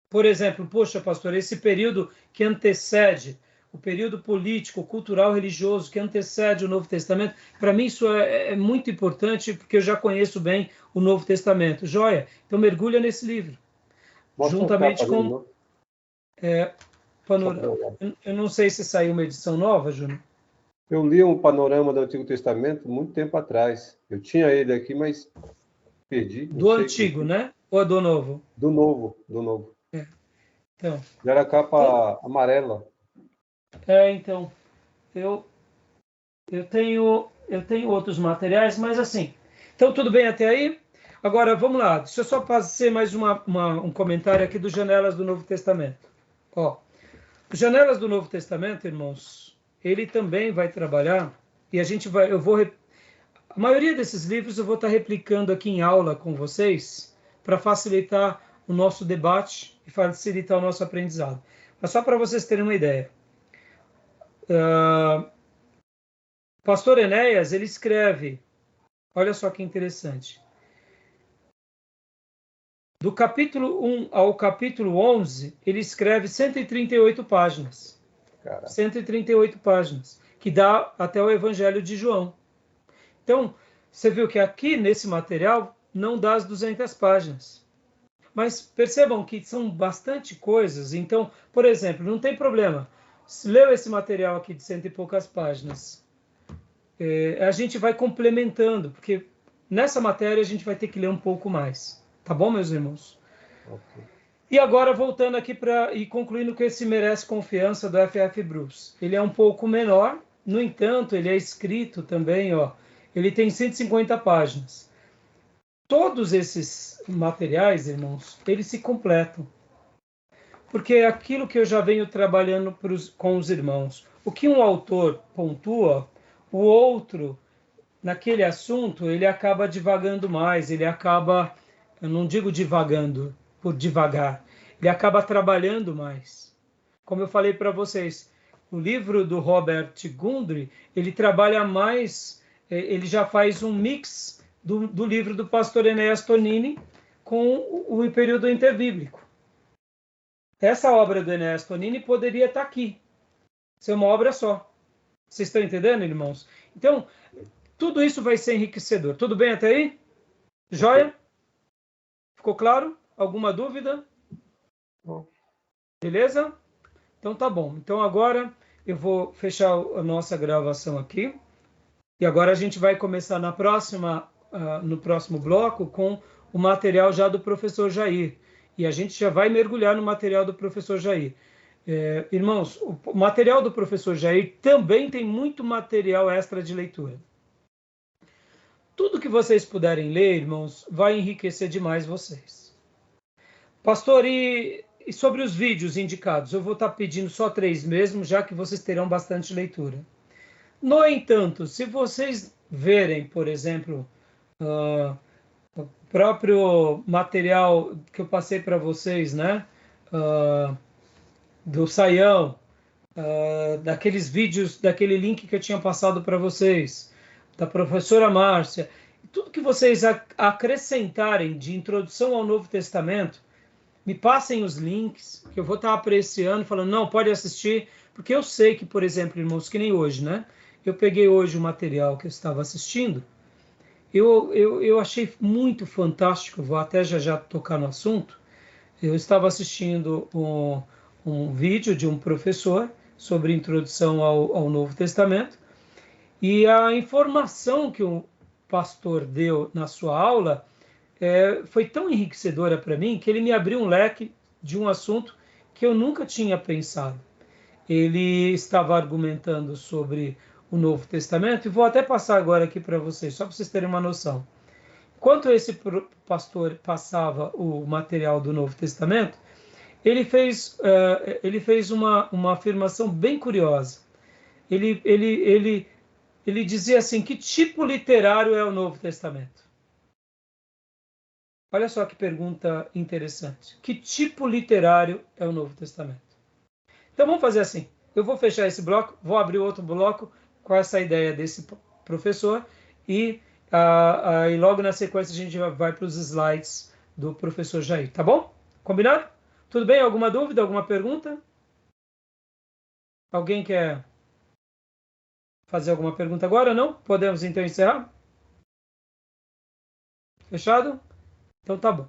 [SPEAKER 1] Por exemplo, poxa, pastor, esse período que antecede, o período político, cultural, religioso, que antecede o Novo Testamento, para mim isso é muito importante, porque eu já conheço bem o Novo Testamento. Joia? Então mergulha nesse livro.
[SPEAKER 2] Mostra
[SPEAKER 1] juntamente com... Eu não sei se saiu uma edição nova, Júnior.
[SPEAKER 2] Eu li um panorama do Antigo Testamento muito tempo atrás. Eu tinha ele aqui, mas perdi.
[SPEAKER 1] Do Antigo, né? Ou do Novo?
[SPEAKER 2] Do Novo.
[SPEAKER 1] Então.
[SPEAKER 2] Já era capa amarela.
[SPEAKER 1] Então, eu tenho outros materiais, mas assim. Então, tudo bem até aí? Agora, vamos lá. Deixa eu só fazer mais um comentário aqui dos Janelas do Novo Testamento. Ó, os Janelas do Novo Testamento, irmãos, ele também vai trabalhar, e a maioria desses livros eu vou estar replicando aqui em aula com vocês, para facilitar o nosso debate e facilitar o nosso aprendizado. Mas só para vocês terem uma ideia. Pastor Enéas, ele escreve, olha só que interessante, do capítulo 1 ao capítulo 11, ele escreve 138 páginas.
[SPEAKER 2] Caraca.
[SPEAKER 1] 138 páginas, que dá até o Evangelho de João. Então, você viu que aqui nesse material não dá as 200 páginas. Mas percebam que são bastante coisas. Então, por exemplo, não tem problema. Se leu esse material aqui de 100 e poucas páginas, a gente vai complementando, porque nessa matéria a gente vai ter que ler um pouco mais. Tá bom, meus irmãos?
[SPEAKER 2] Okay.
[SPEAKER 1] E agora, voltando aqui e concluindo que esse merece confiança do F.F. Bruce. Ele é um pouco menor, no entanto, ele é escrito também, ele tem 150 páginas. Todos esses materiais, irmãos, eles se completam. Porque é aquilo que eu já venho trabalhando com os irmãos. O que um autor pontua, o outro, naquele assunto, ele acaba divagando mais, ele acaba, eu não digo divagando por devagar, ele acaba trabalhando mais. Como eu falei para vocês, o livro do Robert Gundry, ele trabalha mais, ele já faz um mix do livro do pastor Enéas Tonini com o período interbíblico. Essa obra do Enéas Tonini poderia estar aqui, ser uma obra só. Vocês estão entendendo, irmãos? Então, tudo isso vai ser enriquecedor. Tudo bem até aí? Joia? Ficou claro? Alguma dúvida?
[SPEAKER 2] Bom.
[SPEAKER 1] Beleza? Então tá bom. Então agora eu vou fechar a nossa gravação aqui. E agora a gente vai começar no próximo bloco com o material já do professor Jair. E a gente já vai mergulhar no material do professor Jair. Irmãos, o material do professor Jair também tem muito material extra de leitura. Tudo que vocês puderem ler, irmãos, vai enriquecer demais vocês. Pastor, e sobre os vídeos indicados? Eu vou estar pedindo só 3 mesmo, já que vocês terão bastante leitura. No entanto, se vocês verem, por exemplo, o próprio material que eu passei para vocês, né? Do Saião, daqueles vídeos, daquele link que eu tinha passado para vocês, da professora Márcia, tudo que vocês acrescentarem de introdução ao Novo Testamento, me passem os links, que eu vou estar apreciando, falando, não, pode assistir, porque eu sei que, por exemplo, irmãos, que nem hoje, né? Eu peguei hoje o material que eu estava assistindo, eu achei muito fantástico, vou até já tocar no assunto. Eu estava assistindo um vídeo de um professor sobre introdução ao Novo Testamento, e a informação que o pastor deu na sua aula foi tão enriquecedora para mim que ele me abriu um leque de um assunto que eu nunca tinha pensado. Ele estava argumentando sobre o Novo Testamento, e vou até passar agora aqui para vocês, só para vocês terem uma noção. Enquanto esse pastor passava o material do Novo Testamento, ele fez uma afirmação bem curiosa. Ele dizia assim, que tipo literário é o Novo Testamento? Olha só que pergunta interessante. Que tipo literário é o Novo Testamento? Então vamos fazer assim. Eu vou fechar esse bloco, vou abrir outro bloco com essa ideia desse professor e logo na sequência a gente vai para os slides do professor Jair, tá bom? Combinado? Tudo bem? Alguma dúvida, alguma pergunta? Alguém quer fazer alguma pergunta agora? Não? Podemos então encerrar? Fechado? Então tá bom.